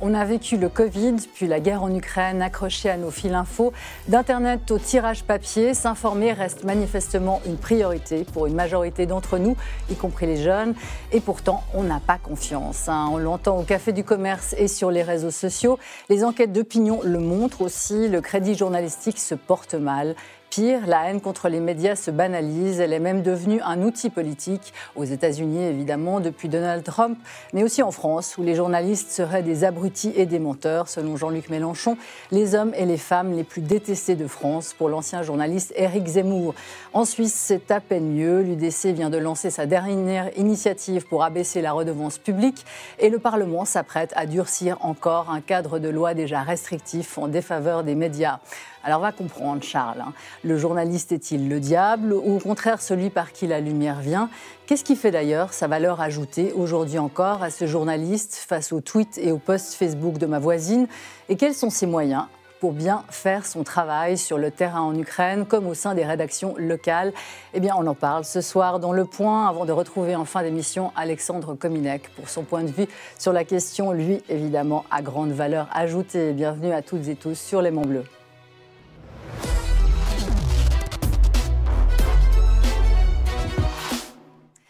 On a vécu le Covid, puis la guerre en Ukraine, accroché à nos fils info. D'Internet au tirage papier, s'informer reste manifestement une priorité pour une majorité d'entre nous, y compris les jeunes. Et pourtant, on n'a pas confiance. On l'entend au Café du Commerce et sur les réseaux sociaux. Les enquêtes d'opinion le montrent aussi. Le crédit journalistique se porte mal. Pire, la haine contre les médias se banalise, elle est même devenue un outil politique, aux États-Unis évidemment, depuis Donald Trump, mais aussi en France, où les journalistes seraient des abrutis et des menteurs, selon Jean-Luc Mélenchon, les hommes et les femmes les plus détestés de France, pour l'ancien journaliste Éric Zemmour. En Suisse, c'est à peine mieux, l'UDC vient de lancer sa dernière initiative pour abaisser la redevance publique, et le Parlement s'apprête à durcir encore un cadre de loi déjà restrictif en défaveur des médias. Alors on va comprendre, Charles. Le journaliste est-il le diable ou au contraire celui par qui la lumière vient ? Qu'est-ce qui fait d'ailleurs sa valeur ajoutée aujourd'hui encore à ce journaliste face aux tweets et aux posts Facebook de ma voisine ? Et quels sont ses moyens pour bien faire son travail sur le terrain en Ukraine comme au sein des rédactions locales ? Eh bien, on en parle ce soir dans Le Point, avant de retrouver en fin d'émission Alexandre Kominek pour son point de vue sur la question, lui, évidemment, à grande valeur ajoutée. Bienvenue à toutes et tous sur Les Monts Bleus.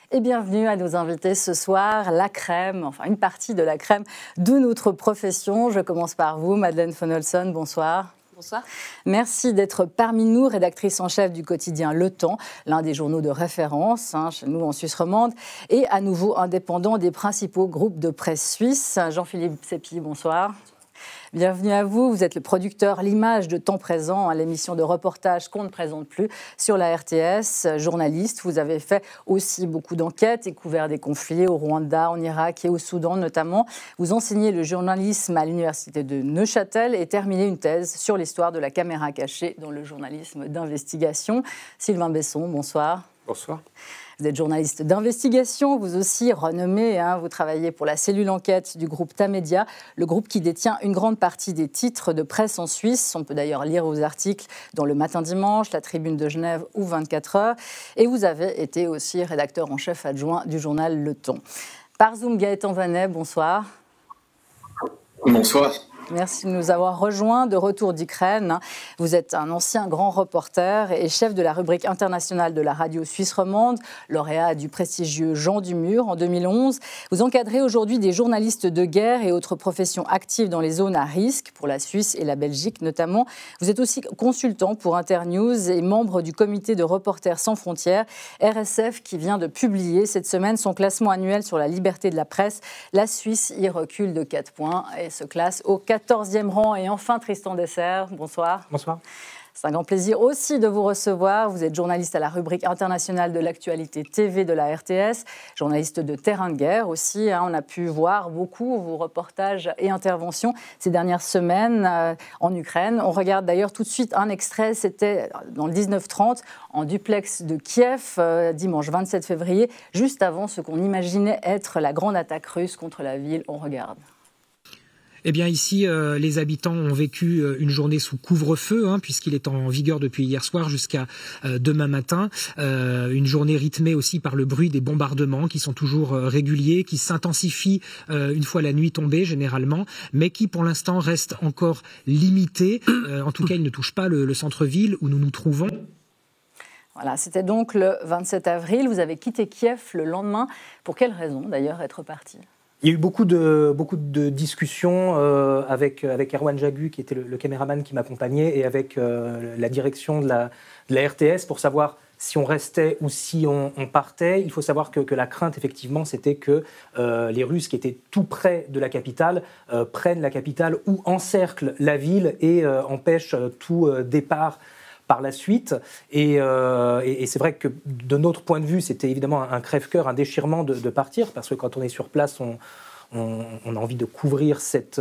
Et bienvenue à nos invités ce soir, la crème, enfin une partie de la crème de notre profession. Je commence par vous, Madeleine von Olson, bonsoir. Bonsoir. Merci d'être parmi nous, rédactrice en chef du quotidien Le Temps, l'un des journaux de référence chez nous en Suisse romande, et à nouveau indépendant des principaux groupes de presse suisses. Jean-Philippe Seppi, bonsoir. Bienvenue à vous. Vous êtes le producteur L'Image de Temps Présent, l'émission de reportage qu'on ne présente plus sur la RTS. Journaliste, vous avez fait aussi beaucoup d'enquêtes et couvert des conflits au Rwanda, en Irak et au Soudan notamment. Vous enseignez le journalisme à l'université de Neuchâtel et terminez une thèse sur l'histoire de la caméra cachée dans le journalisme d'investigation. Sylvain Besson, bonsoir. Bonsoir. Vous êtes journaliste d'investigation, vous aussi renommé, vous travaillez pour la cellule enquête du groupe Tamedia, le groupe qui détient une grande partie des titres de presse en Suisse. On peut d'ailleurs lire vos articles dans Le Matin Dimanche, La Tribune de Genève ou 24 heures. Et vous avez été aussi rédacteur en chef adjoint du journal Le Temps. Par Zoom, Gaëtan Vanet, bonsoir. Bonsoir. Merci de nous avoir rejoints. De retour d'Ukraine, vous êtes un ancien grand reporter et chef de la rubrique internationale de la radio suisse romande, lauréat du prestigieux Jean Dumur en 2011. Vous encadrez aujourd'hui des journalistes de guerre et autres professions actives dans les zones à risque, pour la Suisse et la Belgique notamment. Vous êtes aussi consultant pour Internews et membre du comité de Reporters sans frontières, RSF, qui vient de publier cette semaine son classement annuel sur la liberté de la presse. La Suisse y recule de 4 points et se classe au 14e rang. Et enfin, Tristan Dessert, bonsoir. Bonsoir. C'est un grand plaisir aussi de vous recevoir. Vous êtes journaliste à la rubrique internationale de l'actualité TV de la RTS, journaliste de terrain de guerre aussi. On a pu voir beaucoup vos reportages et interventions ces dernières semaines en Ukraine. On regarde d'ailleurs tout de suite un extrait, c'était dans le 19-30, en duplex de Kiev, dimanche 27 février, juste avant ce qu'on imaginait être la grande attaque russe contre la ville. On regarde. Eh bien ici, les habitants ont vécu une journée sous couvre-feu, puisqu'il est en vigueur depuis hier soir jusqu'à demain matin. Une journée rythmée aussi par le bruit des bombardements qui sont toujours réguliers, qui s'intensifient une fois la nuit tombée généralement, mais qui pour l'instant restent encore limités. En tout cas, ils ne touchent pas le centre-ville où nous nous trouvons. Voilà, c'était donc le 27 avril. Vous avez quitté Kiev le lendemain. Pour quelle raison d'ailleurs être parti ? Il y a eu beaucoup de discussions avec Erwan Jagu, qui était le caméraman qui m'accompagnait, et avec la direction de la RTS pour savoir si on restait ou si on partait. Il faut savoir que la crainte, effectivement, c'était que les Russes, qui étaient tout près de la capitale, prennent la capitale ou encerclent la ville et empêchent tout départ par la suite. Et c'est vrai que de notre point de vue, c'était évidemment un crève-cœur, un déchirement de partir, parce que quand on est sur place, on a envie de couvrir cette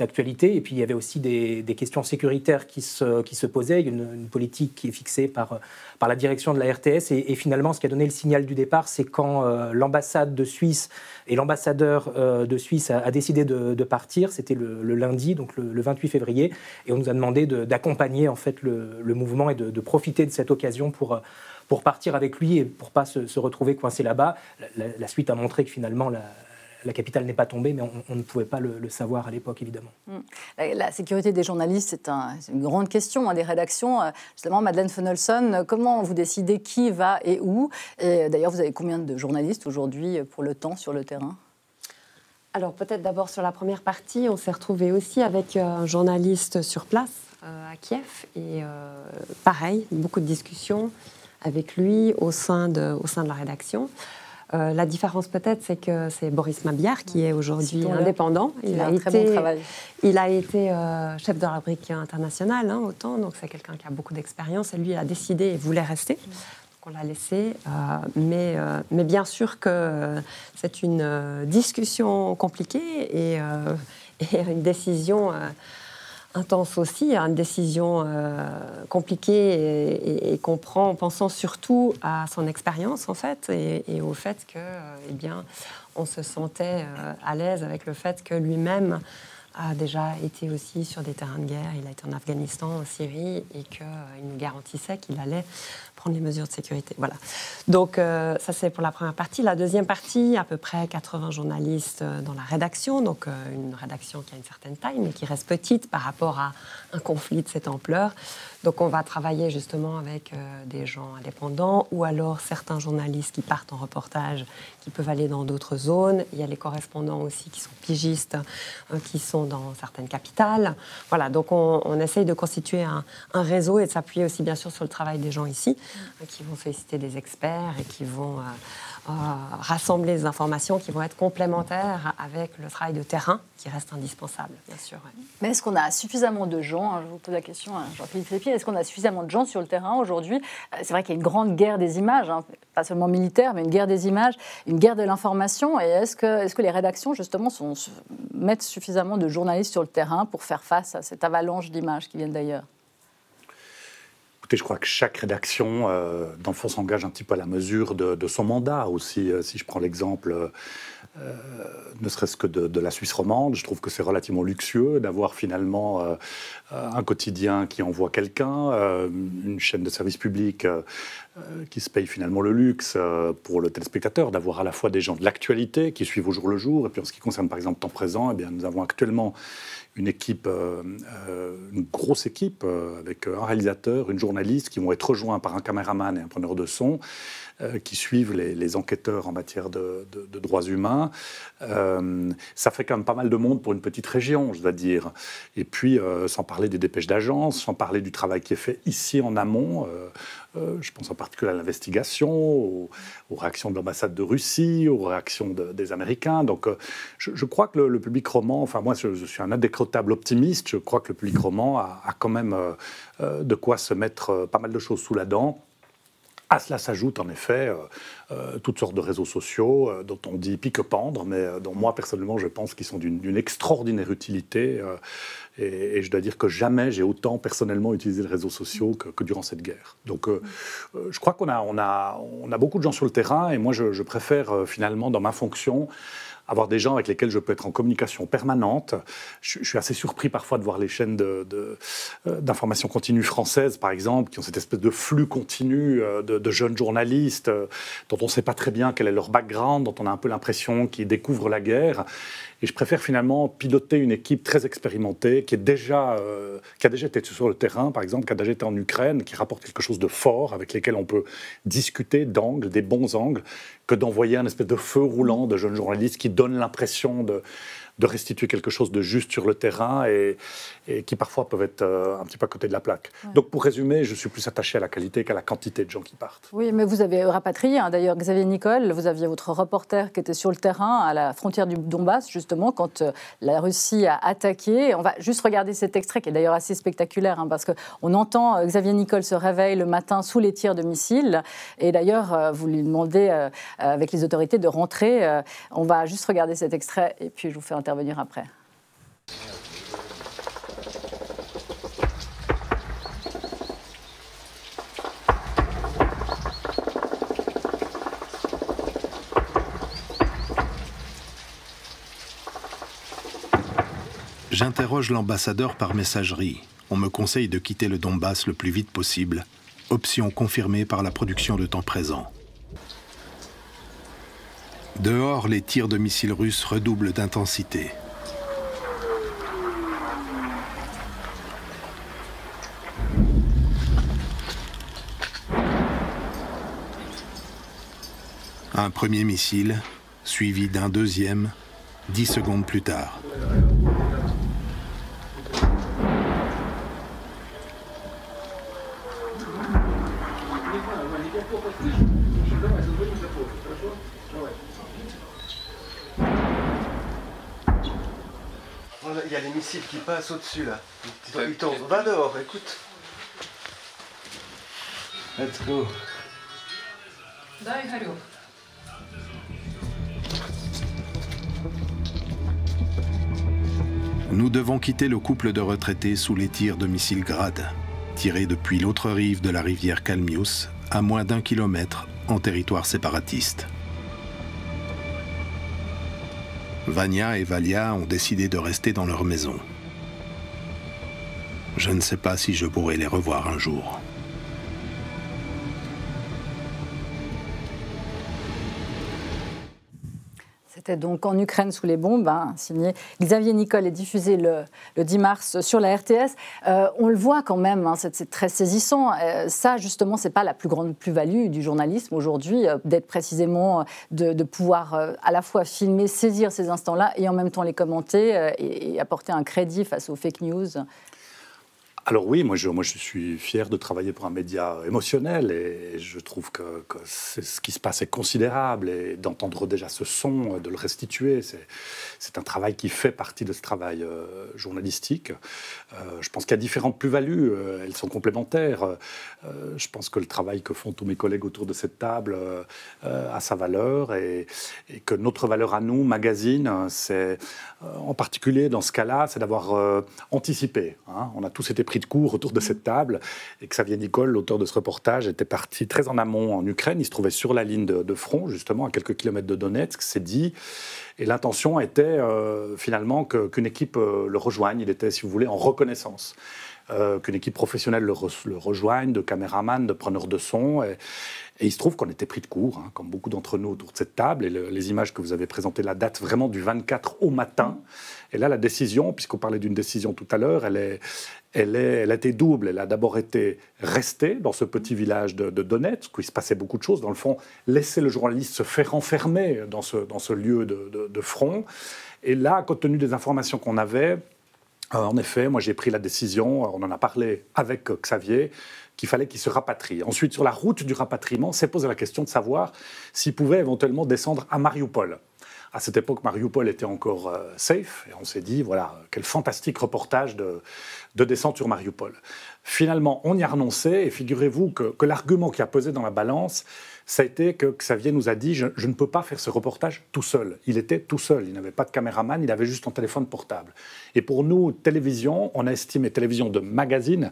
actualité. Et puis il y avait aussi des questions sécuritaires qui se posaient, une politique qui est fixée par la direction de la RTS. Et finalement, ce qui a donné le signal du départ, c'est quand l'ambassade de Suisse et l'ambassadeur de Suisse a décidé de partir. C'était le lundi, donc le 28 février. Et on nous a demandé d'accompagner en fait le mouvement et de profiter de cette occasion pour partir avec lui et pour ne pas se retrouver coincé là-bas. La suite a montré que finalement la capitale n'est pas tombée, mais on ne pouvait pas le savoir à l'époque, évidemment. La sécurité des journalistes, c'est une grande question des rédactions. Justement, Madeleine Fenelson, comment vous décidez qui va et où? Et d'ailleurs, vous avez combien de journalistes aujourd'hui pour Le Temps sur le terrain? Alors peut-être d'abord sur la première partie, on s'est retrouvé aussi avec un journaliste sur place à Kiev. Et pareil, beaucoup de discussions avec lui au sein de la rédaction. La différence peut-être, c'est que c'est Boris Mabiar qui est aujourd'hui indépendant. Il a un très bon travail. Il a été chef de la rubrique internationale au Temps, donc c'est quelqu'un qui a beaucoup d'expérience. Et lui, il a décidé et voulait rester. Donc on l'a laissé. Mais bien sûr que c'est une discussion compliquée et une décision intense aussi, une décision compliquée et qu'on prend en pensant surtout à son expérience en fait et au fait que, eh bien, on se sentait à l'aise avec le fait que lui-même a déjà été aussi sur des terrains de guerre. Il a été en Afghanistan, en Syrie et qu'il nous garantissait qu'il allait prendre les mesures de sécurité. Voilà. Donc ça c'est pour la première partie. La deuxième partie, à peu près 80 journalistes dans la rédaction, donc une rédaction qui a une certaine taille mais qui reste petite par rapport à un conflit de cette ampleur. Donc on va travailler justement avec des gens indépendants ou alors certains journalistes qui partent en reportage, qui peuvent aller dans d'autres zones. Il y a les correspondants aussi qui sont pigistes, qui sont dans certaines capitales. Voilà, donc on essaye de constituer un réseau et de s'appuyer aussi bien sûr sur le travail des gens ici, qui vont solliciter des experts et qui vont rassembler les informations qui vont être complémentaires avec le travail de terrain qui reste indispensable, bien sûr. Ouais. Mais est-ce qu'on a suffisamment de gens, je vous pose la question à Jean-Philippe Lépine, est-ce qu'on a suffisamment de gens sur le terrain aujourd'hui? C'est vrai qu'il y a une grande guerre des images, pas seulement militaire, mais une guerre des images, une guerre de l'information. Et est-ce que les rédactions, justement, mettent suffisamment de journalistes sur le terrain pour faire face à cette avalanche d'images qui viennent d'ailleurs? Écoutez, je crois que chaque rédaction, dans le fond, s'engage un petit peu à la mesure de son mandat aussi. Si je prends l'exemple, ne serait-ce que de la Suisse romande, je trouve que c'est relativement luxueux d'avoir finalement un quotidien qui envoie quelqu'un, une chaîne de service public qui se paye finalement le luxe pour le téléspectateur, d'avoir à la fois des gens de l'actualité qui suivent au jour le jour. Et puis en ce qui concerne par exemple Temps Présent, eh bien, nous avons actuellement une équipe, une grosse équipe avec un réalisateur, une journaliste qui vont être rejoints par un caméraman et un preneur de son qui suivent les enquêteurs en matière de droits humains. Ça fait quand même pas mal de monde pour une petite région, je dois dire. Et puis, sans parler des dépêches d'agence, sans parler du travail qui est fait ici en amont, je pense en particulier à l'investigation, aux réactions de l'ambassade de Russie, aux réactions des Américains. Donc, je crois que le public roman, enfin moi je suis un indécrottable optimiste, je crois que le public roman a quand même de quoi se mettre pas mal de choses sous la dent. À cela s'ajoutent en effet toutes sortes de réseaux sociaux dont on dit pique-pendre, mais dont moi personnellement je pense qu'ils sont d'une extraordinaire utilité. Et je dois dire que jamais j'ai autant personnellement utilisé les réseaux sociaux que durant cette guerre. Donc je crois qu'on a beaucoup de gens sur le terrain et moi je préfère finalement dans ma fonction avoir des gens avec lesquels je peux être en communication permanente. Je suis assez surpris parfois de voir les chaînes d'information continue françaises, par exemple, qui ont cette espèce de flux continu de jeunes journalistes dont on ne sait pas très bien quel est leur background, dont on a un peu l'impression qu'ils découvrent la guerre. Et je préfère finalement piloter une équipe très expérimentée qui a déjà été sur le terrain, par exemple, qui a déjà été en Ukraine, qui rapporte quelque chose de fort, avec lesquels on peut discuter d'angles, des bons angles, que d'envoyer un espèce de feu roulant de jeunes journalistes qui donnent l'impression de restituer quelque chose de juste sur le terrain et qui parfois peuvent être un petit peu à côté de la plaque. Ouais. Donc pour résumer, je suis plus attaché à la qualité qu'à la quantité de gens qui partent. Oui, mais vous avez rapatrié, d'ailleurs Xavier Nicole, vous aviez votre reporter qui était sur le terrain à la frontière du Donbass, justement, quand la Russie a attaqué. On va juste regarder cet extrait qui est d'ailleurs assez spectaculaire, parce qu'on entend Xavier Nicole se réveille le matin sous les tirs de missiles. Et d'ailleurs, vous lui demandez avec les autorités de rentrer. On va juste regarder cet extrait et puis je vous fais intervenir après. J'interroge l'ambassadeur par messagerie. On me conseille de quitter le Donbass le plus vite possible, option confirmée par la production de Temps Présent. Dehors, les tirs de missiles russes redoublent d'intensité. Un premier missile, suivi d'un deuxième, 10 secondes plus tard. Il y a les missiles qui passent au-dessus là. Ils tombent. Va dehors, écoute. Let's go. Nous devons quitter le couple de retraités sous les tirs de missiles Grad, tirés depuis l'autre rive de la rivière Kalmius, à moins d'1 kilomètre en territoire séparatiste. Vania et Valia ont décidé de rester dans leur maison. Je ne sais pas si je pourrai les revoir un jour. C'était donc en Ukraine sous les bombes, signé Xavier Nicolle et diffusé le 10 mars sur la RTS. On le voit quand même, c'est très saisissant. Ça, justement, c'est pas la plus grande plus-value du journalisme aujourd'hui, d'être précisément, de pouvoir à la fois filmer, saisir ces instants-là et en même temps les commenter et apporter un crédit face aux fake news. Alors oui, moi je suis fier de travailler pour un média émotionnel et je trouve que ce qui se passe est considérable et d'entendre déjà ce son, de le restituer, c'est un travail qui fait partie de ce travail journalistique. Je pense qu'il y a différentes plus-values, elles sont complémentaires. Je pense que le travail que font tous mes collègues autour de cette table a sa valeur et que notre valeur à nous, magazine, c'est en particulier dans ce cas-là, c'est d'avoir anticipé. On a tous été pris de court autour de cette table et Xavier Nicolle, l'auteur de ce reportage, était parti très en amont en Ukraine. Il se trouvait sur la ligne de front, justement, à quelques kilomètres de Donetsk, c'est dit. Et l'intention était finalement qu'une équipe le rejoigne. Il était, si vous voulez, en reconnaissance. Qu'une équipe professionnelle le rejoigne, de caméramans, de preneurs de son. Et il se trouve qu'on était pris de court, comme beaucoup d'entre nous autour de cette table. Et les images que vous avez présentées là datent vraiment du 24 au matin. Et là, la décision, puisqu'on parlait d'une décision tout à l'heure, elle a été double. Elle a d'abord été restée dans ce petit village de Donetsk, où il se passait beaucoup de choses. Dans le fond, laisser le journaliste se faire enfermer dans ce lieu de front. Et là, compte tenu des informations qu'on avait, en effet, moi j'ai pris la décision, on en a parlé avec Xavier, qu'il fallait qu'il se rapatrie. Ensuite, sur la route du rapatriement, s'est posé la question de savoir s'il pouvait éventuellement descendre à Mariupol. À cette époque, Mariupol était encore safe, et on s'est dit, voilà, quel fantastique reportage de descente sur Mariupol. Finalement, on y a renoncé, et figurez-vous que l'argument qui a pesé dans la balance, ça a été que Xavier nous a dit, je ne peux pas faire ce reportage tout seul. Il était tout seul, il n'avait pas de caméraman, il avait juste un téléphone portable. Et pour nous, télévision, on a estimé, télévision de magazine,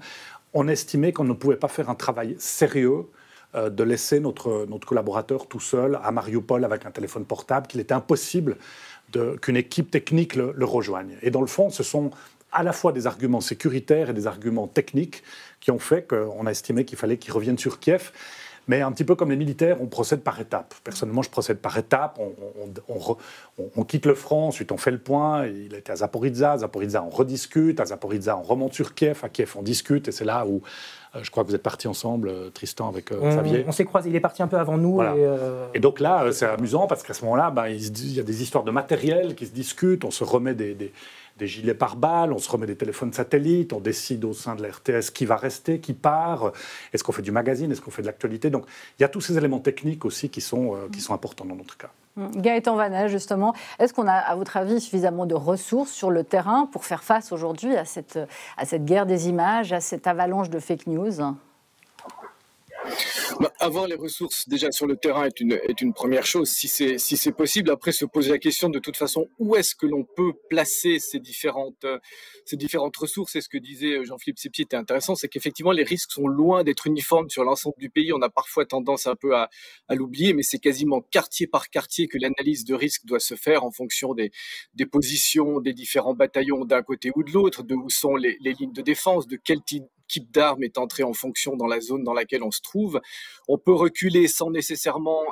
on a estimé qu'on ne pouvait pas faire un travail sérieux de laisser notre collaborateur tout seul à Mariupol avec un téléphone portable, qu'il était impossible qu'une équipe technique le rejoigne. Et dans le fond, ce sont à la fois des arguments sécuritaires et des arguments techniques qui ont fait qu'on a estimé qu'il fallait qu'il revienne sur Kiev. Mais un petit peu comme les militaires, on procède par étapes. Personnellement, je procède par étapes. On quitte le front, ensuite on fait le point. Il était à Zaporizhzhia. À Zaporizhzhia, on rediscute. À Zaporizhzhia, on remonte sur Kiev. À Kiev, on discute. Et c'est là où je crois que vous êtes partis ensemble, Tristan, avec Xavier. On s'est croisés. Il est parti un peu avant nous. Voilà. Et donc là, c'est amusant parce qu'à ce moment-là, il y a des histoires de matériel qui se discutent. On se remet des gilets pare-balles, on se remet des téléphones satellites, on décide au sein de la RTS qui va rester, qui part, est-ce qu'on fait du magazine, est-ce qu'on fait de l'actualité. Donc il y a tous ces éléments techniques aussi qui sont importants dans notre cas. Gaëtan Vanel, justement, est-ce qu'on a, à votre avis, suffisamment de ressources sur le terrain pour faire face aujourd'hui à cette guerre des images, à cette avalanche de fake news ? Avoir les ressources déjà sur le terrain est une première chose, si c'est possible. Après, se poser la question de toute façon, où est-ce que l'on peut placer ces différentes ressources. Et ce que disait Jean-Philippe Sepier était intéressant, c'est qu'effectivement, les risques sont loin d'être uniformes sur l'ensemble du pays. On a parfois tendance un peu à l'oublier, mais c'est quasiment quartier par quartier que l'analyse de risque doit se faire en fonction des positions des différents bataillons d'un côté ou de l'autre, de où sont les lignes de défense, de quel type d'arme est entré en fonction dans la zone dans laquelle on se trouve. On peut reculer sans nécessairement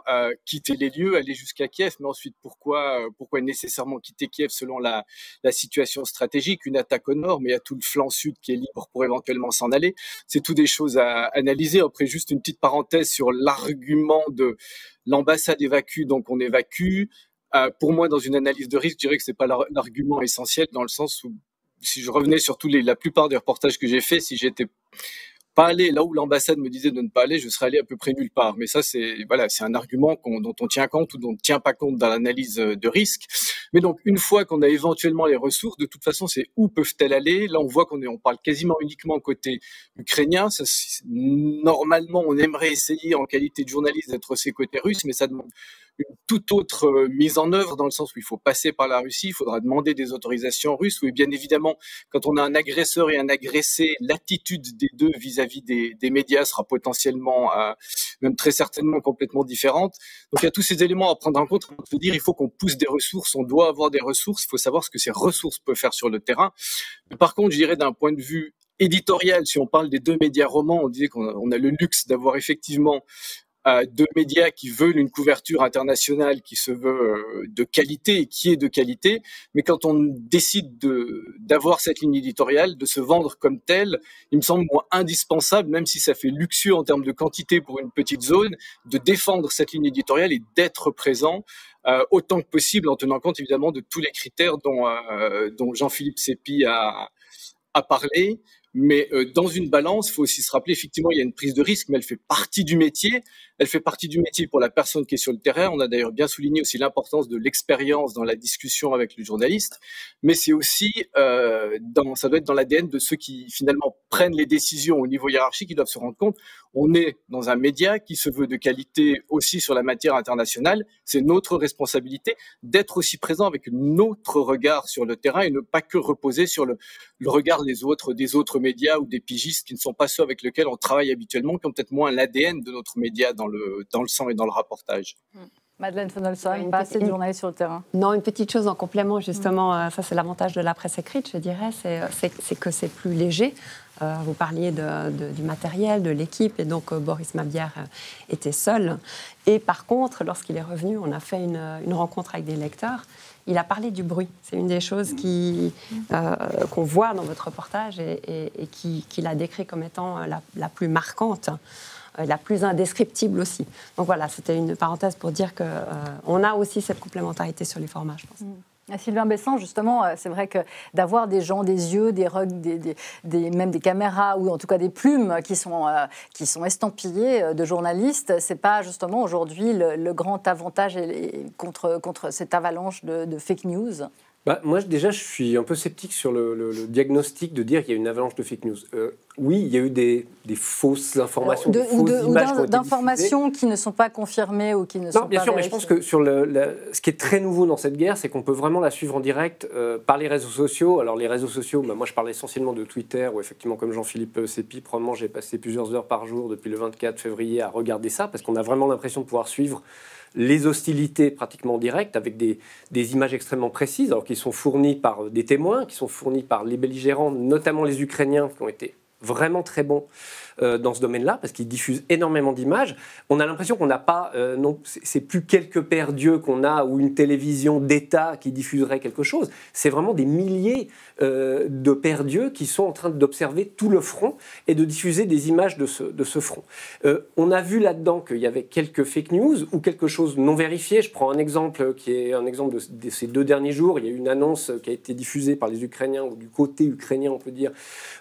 quitter les lieux, aller jusqu'à Kiev, mais ensuite pourquoi nécessairement quitter Kiev selon la situation stratégique? Une attaque au nord, mais il y a tout le flanc sud qui est libre pour éventuellement s'en aller. C'est tout des choses à analyser. Après, juste une petite parenthèse sur l'argument de l'ambassade évacue, donc on évacue. Pour moi, dans une analyse de risque, je dirais que c'est pas l'argument essentiel, dans le sens où, si je revenais sur la plupart des reportages que j'ai faits, si j'étais pas allé là où l'ambassade me disait de ne pas aller, je serais allé à peu près nulle part. Mais ça, c'est un argument dont on tient compte ou dont on ne tient pas compte dans l'analyse de risque. Mais donc, une fois qu'on a éventuellement les ressources, de toute façon, c'est où peuvent-elles aller? Là, on voit on parle quasiment uniquement côté ukrainien. Ça, normalement, on aimerait essayer en qualité de journaliste d'être aussi côté russe, mais ça demande une toute autre mise en œuvre, dans le sens où il faut passer par la Russie, il faudra demander des autorisations russes, où bien évidemment, quand on a un agresseur et un agressé, l'attitude des deux vis-à-vis des médias sera potentiellement, même très certainement complètement différente. Donc il y a tous ces éléments à prendre en compte, pour se dire il faut qu'on pousse des ressources, on doit avoir des ressources, il faut savoir ce que ces ressources peuvent faire sur le terrain. Mais par contre, je dirais d'un point de vue éditorial, si on parle des deux médias romans, on disait qu'on a le luxe d'avoir effectivement deux médias qui veulent une couverture internationale qui se veut de qualité et qui est de qualité, mais quand on décide d'avoir cette ligne éditoriale, de se vendre comme telle, il me semble moi indispensable, même si ça fait luxueux en termes de quantité pour une petite zone, de défendre cette ligne éditoriale et d'être présent autant que possible, en tenant compte évidemment de tous les critères dont Jean-Philippe Sépi a parlé. Mais dans une balance, il faut aussi se rappeler, effectivement, il y a une prise de risque, mais elle fait partie du métier. Elle fait partie du métier pour la personne qui est sur le terrain. On a d'ailleurs bien souligné aussi l'importance de l'expérience dans la discussion avec le journaliste. Mais c'est aussi, ça doit être dans l'ADN de ceux qui finalement prennent les décisions au niveau hiérarchique, qui doivent se rendre compte. On est dans un média qui se veut de qualité aussi sur la matière internationale. C'est notre responsabilité d'être aussi présent avec notre regard sur le terrain et ne pas que reposer sur le regard des autres médias ou des pigistes qui ne sont pas ceux avec lesquels on travaille habituellement, qui ont peut-être moins l'ADN de notre média dans le sang et dans le rapportage. Madeleine von Holtzheim, pas assez de journalistes sur le terrain. Non, une petite chose en complément, justement, ça c'est l'avantage de la presse écrite, je dirais, c'est que c'est plus léger. Vous parliez du matériel, de l'équipe, et donc Boris Mabière était seul. Et par contre, lorsqu'il est revenu, on a fait une rencontre avec des lecteurs. Il a parlé du bruit. C'est une des choses qu'on voit dans votre reportage et qu'il a décrit comme étant la plus marquante, la plus indescriptible aussi. Donc voilà, c'était une parenthèse pour dire qu'on a aussi cette complémentarité sur les formats, je pense. Sylvain Besson, justement, c'est vrai que d'avoir des gens, des yeux, des rugs, même des caméras ou en tout cas des plumes qui sont estampillées de journalistes, c'est pas justement aujourd'hui le grand avantage contre cette avalanche de fake news? Moi, déjà, je suis un peu sceptique sur le diagnostic de dire qu'il y a une avalanche de fake news. Oui, il y a eu des fausses informations, des fausses images qui ont été d'informations qui ne sont pas confirmées ou qui ne sont pas bien sûr, vérifiées. Mais je pense que ce qui est très nouveau dans cette guerre, c'est qu'on peut vraiment la suivre en direct par les réseaux sociaux. Alors, les réseaux sociaux, moi, je parle essentiellement de Twitter, où effectivement, comme Jean-Philippe Sépi, probablement, j'ai passé plusieurs heures par jour depuis le 24 février à regarder ça, parce qu'on a vraiment l'impression de pouvoir suivre les hostilités pratiquement directes avec des images extrêmement précises, alors qui sont fournies par des témoins, qui sont fournies par les belligérants, notamment les Ukrainiens, qui ont été vraiment très bons dans ce domaine-là, parce qu'ils diffusent énormément d'images. On a l'impression qu'on n'a pas, non, c'est plus quelques paires d'yeux qu'on a ou une télévision d'État qui diffuserait quelque chose. C'est vraiment des milliers de paires d'yeux qui sont en train d'observer tout le front et de diffuser des images de ce front. On a vu là-dedans qu'il y avait quelques fake news ou quelque chose non vérifié. Je prends un exemple qui est un exemple de ces 2 derniers jours. Il y a eu une annonce qui a été diffusée par les Ukrainiens, ou du côté ukrainien, on peut dire,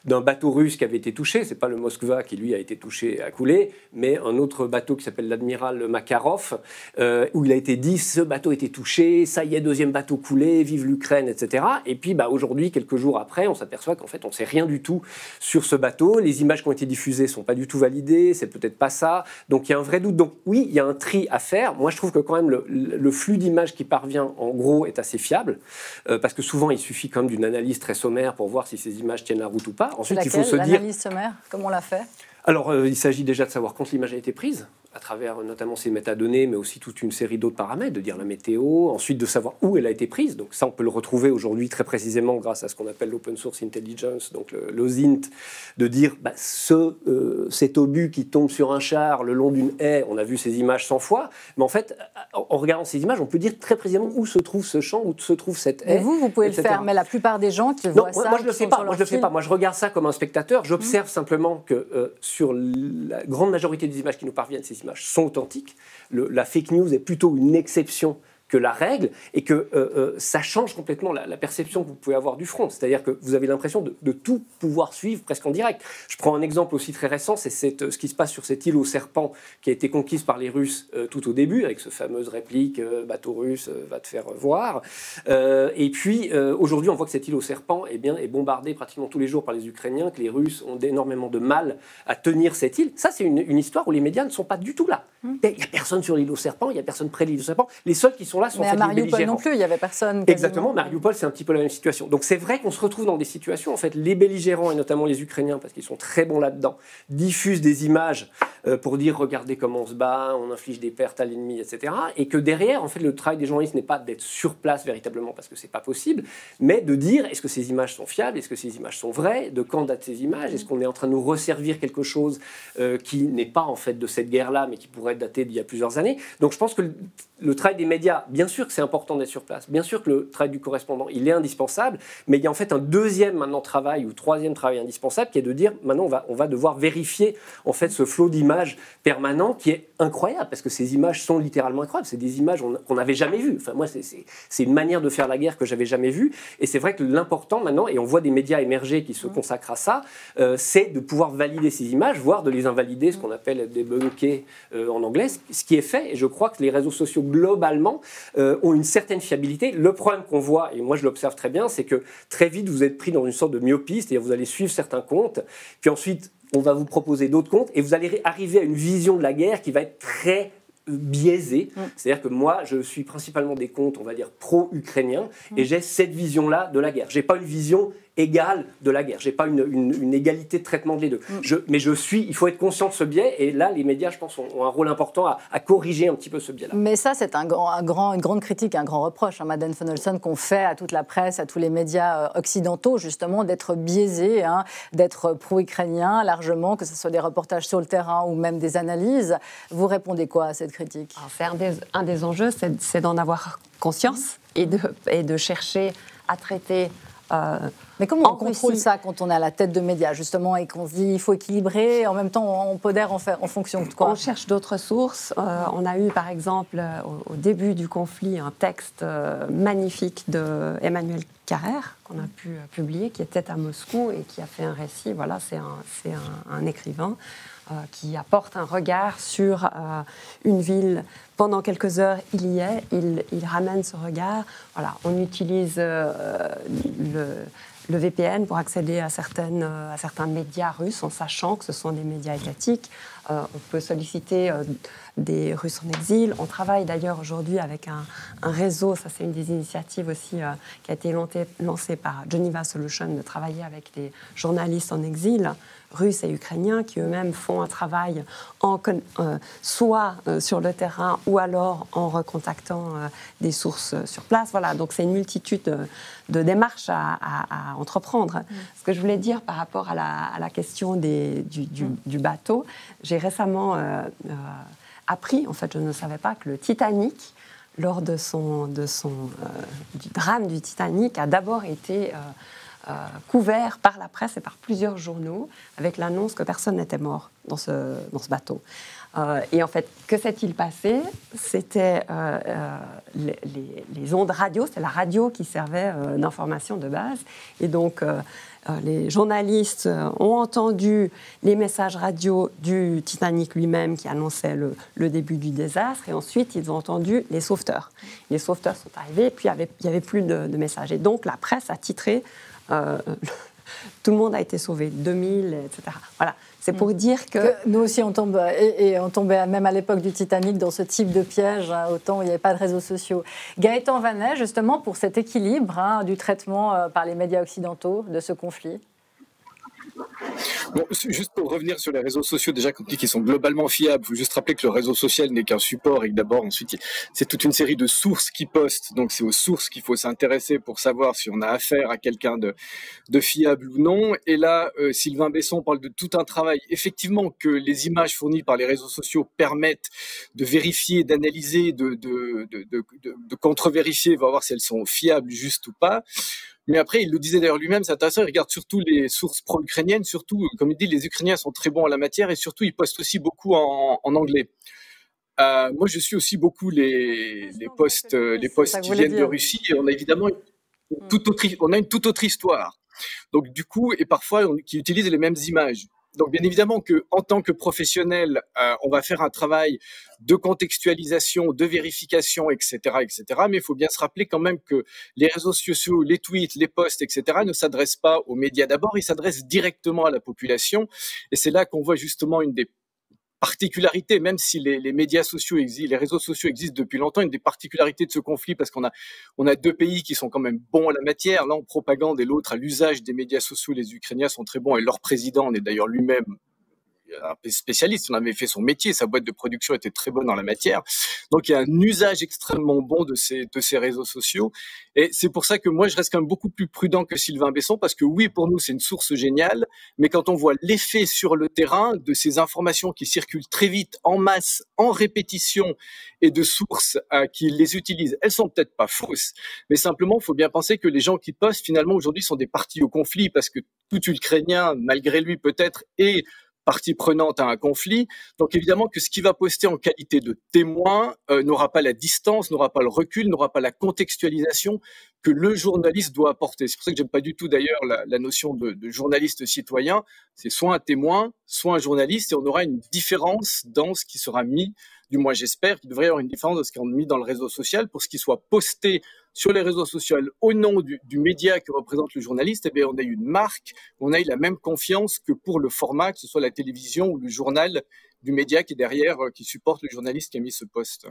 d'un bateau russe qui avait été touché. C'est pas le Moskva qui, lui, a été touché et a coulé, mais un autre bateau qui s'appelle l'Admiral Makarov, où il a été dit, ce bateau a été touché, ça y est, 2e bateau coulé, vive l'Ukraine, etc. Et puis, aujourd'hui, quelques jours après, on s'aperçoit qu'en fait, on ne sait rien du tout sur ce bateau. Les images qui ont été diffusées ne sont pas du tout validées, c'est peut-être pas ça. Donc, il y a un vrai doute. Donc, oui, il y a un tri à faire. Moi, je trouve que quand même, le flux d'images qui parvient, en gros, est assez fiable, parce que souvent, il suffit quand même d'une analyse très sommaire pour voir si ces images tiennent la route ou pas. Ensuite, il faut se dire... L'analyse sommaire, comme on l'a fait? Alors, il s'agit déjà de savoir quand l'image a été prise. à travers notamment ces métadonnées, mais aussi toute une série d'autres paramètres, de dire la météo, ensuite de savoir où elle a été prise. Donc ça, on peut le retrouver aujourd'hui très précisément grâce à ce qu'on appelle l'Open Source Intelligence, donc l'OSINT, de dire cet obus qui tombe sur un char le long d'une haie, on a vu ces images 100 fois, mais en fait, en regardant ces images, on peut dire très précisément où se trouve ce champ, où se trouve cette haie. Et vous pouvez le faire, mais la plupart des gens qui voient ça... Moi, je ne le fais pas. Moi, je regarde ça comme un spectateur. J'observe simplement que sur la grande majorité des images qui nous parviennent, ces images sont authentiques. La fake news est plutôt une exception que la règle, et que ça change complètement la perception que vous pouvez avoir du front. C'est-à-dire que vous avez l'impression de tout pouvoir suivre presque en direct. Je prends un exemple aussi très récent, c'est ce qui se passe sur cette île aux serpents qui a été conquise par les Russes tout au début, avec ce fameuse réplique « bateau russe, va te faire voir ». Et puis, aujourd'hui, on voit que cette île aux serpents est bombardée pratiquement tous les jours par les Ukrainiens, que les Russes ont énormément de mal à tenir cette île. Ça, c'est une histoire où les médias ne sont pas du tout là. Il n'y a personne sur l'île aux serpents, il n'y a personne près de l'île aux serpents. Les seuls qui sont là sont mais à Mariupol non plus, il n'y avait personne. Exactement, Mariupol, c'est un petit peu la même situation. Donc c'est vrai qu'on se retrouve dans des situations, en fait, les belligérants, et notamment les Ukrainiens, parce qu'ils sont très bons là-dedans, diffusent des images pour dire, regardez comment on se bat, on inflige des pertes à l'ennemi, etc. Et que derrière, en fait, le travail des journalistes n'est pas d'être sur place véritablement, parce que c'est pas possible, mais de dire, est-ce que ces images sont fiables, est-ce que ces images sont vraies, de quand datent ces images, est-ce qu'on est en train de nous resservir quelque chose qui n'est pas, en fait, de cette guerre-là, mais qui pourrait dater d'il y a plusieurs années. Donc je pense que le travail des médias, bien sûr que c'est important d'être sur place, bien sûr que le travail du correspondant, il est indispensable, mais il y a en fait un deuxième maintenant travail ou troisième travail indispensable qui est de dire, maintenant on va devoir vérifier en fait ce flot d'images permanent qui est incroyable, parce que ces images sont littéralement incroyables, c'est des images qu'on n'avait jamais vues. Enfin moi c'est une manière de faire la guerre que j'avais jamais vue, et c'est vrai que l'important maintenant, et on voit des médias émerger qui se consacrent à ça, c'est de pouvoir valider ces images, voire de les invalider, ce qu'on appelle débunker en anglais, ce qui est fait, et je crois que les réseaux sociaux globalement ont une certaine fiabilité. Le problème qu'on voit, et moi je l'observe très bien, c'est que très vite vous êtes pris dans une sorte de myopie, c'est-à-dire vous allez suivre certains comptes, puis ensuite on va vous proposer d'autres comptes, et vous allez arriver à une vision de la guerre qui va être très biaisé, c'est-à-dire que moi je suis principalement des comptes, on va dire pro-ukrainiens, et j'ai cette vision-là de la guerre. J'ai pas une vision égale de la guerre, j'ai pas une égalité de traitement des deux. Mais il faut être conscient de ce biais, et là les médias, je pense, ont un rôle important à corriger un petit peu ce biais-là. Mais ça, c'est une grande critique, un grand reproche, Madeleine von Holsten, qu'on fait à toute la presse, à tous les médias occidentaux, justement, d'être biaisés, d'être pro-ukrainiens largement, que ce soit des reportages sur le terrain ou même des analyses. Vous répondez quoi à cette critique? Alors, un des enjeux, c'est d'en avoir conscience et de chercher à traiter. Mais comment on contrôle ça quand on est à la tête de médias, justement, et qu'on se dit il faut équilibrer, en même temps on pondère en fonction de quoi? On cherche d'autres sources. On a eu, par exemple, au début du conflit, un texte magnifique de Emmanuel Carrère, qu'on a pu publier, qui était à Moscou et qui a fait un récit. Voilà, c'est un écrivain qui apporte un regard sur une ville. Pendant quelques heures, il y est, il ramène ce regard. Voilà, on utilise le VPN pour accéder à certains médias russes en sachant que ce sont des médias étatiques. On peut solliciter des Russes en exil. On travaille d'ailleurs aujourd'hui avec un réseau, ça c'est une des initiatives aussi qui a été lancée par Geneva Solutions, de travailler avec des journalistes en exil, russes et ukrainiens, qui eux-mêmes font un travail soit sur le terrain ou alors en recontactant des sources sur place. Voilà, donc c'est une multitude de démarches à entreprendre. Ce que je voulais dire par rapport à la question du bateau, j'ai récemment appris, en fait je ne savais pas, que le Titanic, lors du drame du Titanic, a d'abord été couvert par la presse et par plusieurs journaux avec l'annonce que personne n'était mort dans ce bateau. Et en fait, que s'est-il passé? C'était les ondes radio, c'est la radio qui servait d'information de base. Et donc, les journalistes ont entendu les messages radio du Titanic lui-même qui annonçait le début du désastre. Et ensuite, ils ont entendu les sauveteurs. Les sauveteurs sont arrivés, et puis il n'y avait plus de messages. Et donc, la presse a titré tout le monde a été sauvé, 2000, etc. Voilà, c'est pour dire que... Nous aussi, on tombe, et on tombait même à l'époque du Titanic dans ce type de piège, autant il n'y avait pas de réseaux sociaux. Gaëtan Vanet, justement, pour cet équilibre du traitement par les médias occidentaux de ce conflit. Bon, juste pour revenir sur les réseaux sociaux, déjà, quand on dit qu'ils sont globalement fiables, il faut juste rappeler que le réseau social n'est qu'un support et que d'abord, ensuite, c'est toute une série de sources qui postent. Donc, c'est aux sources qu'il faut s'intéresser pour savoir si on a affaire à quelqu'un de fiable ou non. Et là, Sylvain Besson parle de tout un travail. Effectivement, que les images fournies par les réseaux sociaux permettent de vérifier, d'analyser, de contre-vérifier, voir si elles sont fiables, justes ou pas. Mais après, il le disait d'ailleurs lui-même, c'est intéressant, il regarde surtout les sources pro-ukrainiennes, surtout, comme il dit, les Ukrainiens sont très bons en la matière et surtout, ils postent aussi beaucoup en anglais. Moi, je suis aussi beaucoup les posts qui viennent de Russie et on a évidemment une toute autre histoire. Donc, du coup, et parfois, qui utilisent les mêmes images. Donc, bien évidemment qu'en tant que professionnel, on va faire un travail de contextualisation, de vérification, etc., etc. Mais il faut bien se rappeler quand même que les réseaux sociaux, les tweets, les posts, etc., ne s'adressent pas aux médias d'abord, ils s'adressent directement à la population. Et c'est là qu'on voit justement une des particularités, même si les médias sociaux existent, les réseaux sociaux existent depuis longtemps, une des particularités de ce conflit, parce qu'on a deux pays qui sont quand même bons à la matière, l'un en propagande et l'autre à l'usage des médias sociaux. Les Ukrainiens sont très bons et leur président en est d'ailleurs lui-même un spécialiste, on avait fait son métier, sa boîte de production était très bonne dans la matière. Donc il y a un usage extrêmement bon de ces réseaux sociaux. Et c'est pour ça que moi je reste quand même beaucoup plus prudent que Sylvain Besson, parce que oui, pour nous c'est une source géniale, mais quand on voit l'effet sur le terrain de ces informations qui circulent très vite, en masse, en répétition, et de sources qui les utilisent, elles sont peut-être pas fausses, mais simplement il faut bien penser que les gens qui postent finalement aujourd'hui sont des parties au conflit, parce que tout Ukrainien, malgré lui peut-être, est partie prenante à un conflit. Donc évidemment que ce qu'il va poster en qualité de témoin n'aura pas la distance, n'aura pas le recul, n'aura pas la contextualisation que le journaliste doit apporter. C'est pour ça que j'aime pas du tout d'ailleurs la notion de journaliste citoyen. C'est soit un témoin, soit un journaliste, et on aura une différence dans ce qui sera mis, du moins j'espère qu'il devrait y avoir une différence de ce qui est mis dans le réseau social pour ce qui soit posté sur les réseaux sociaux au nom du média que représente le journaliste. Eh bien, on a une marque, on a eu la même confiance que pour le format, que ce soit la télévision ou le journal du média qui est derrière, qui supporte le journaliste qui a mis ce post.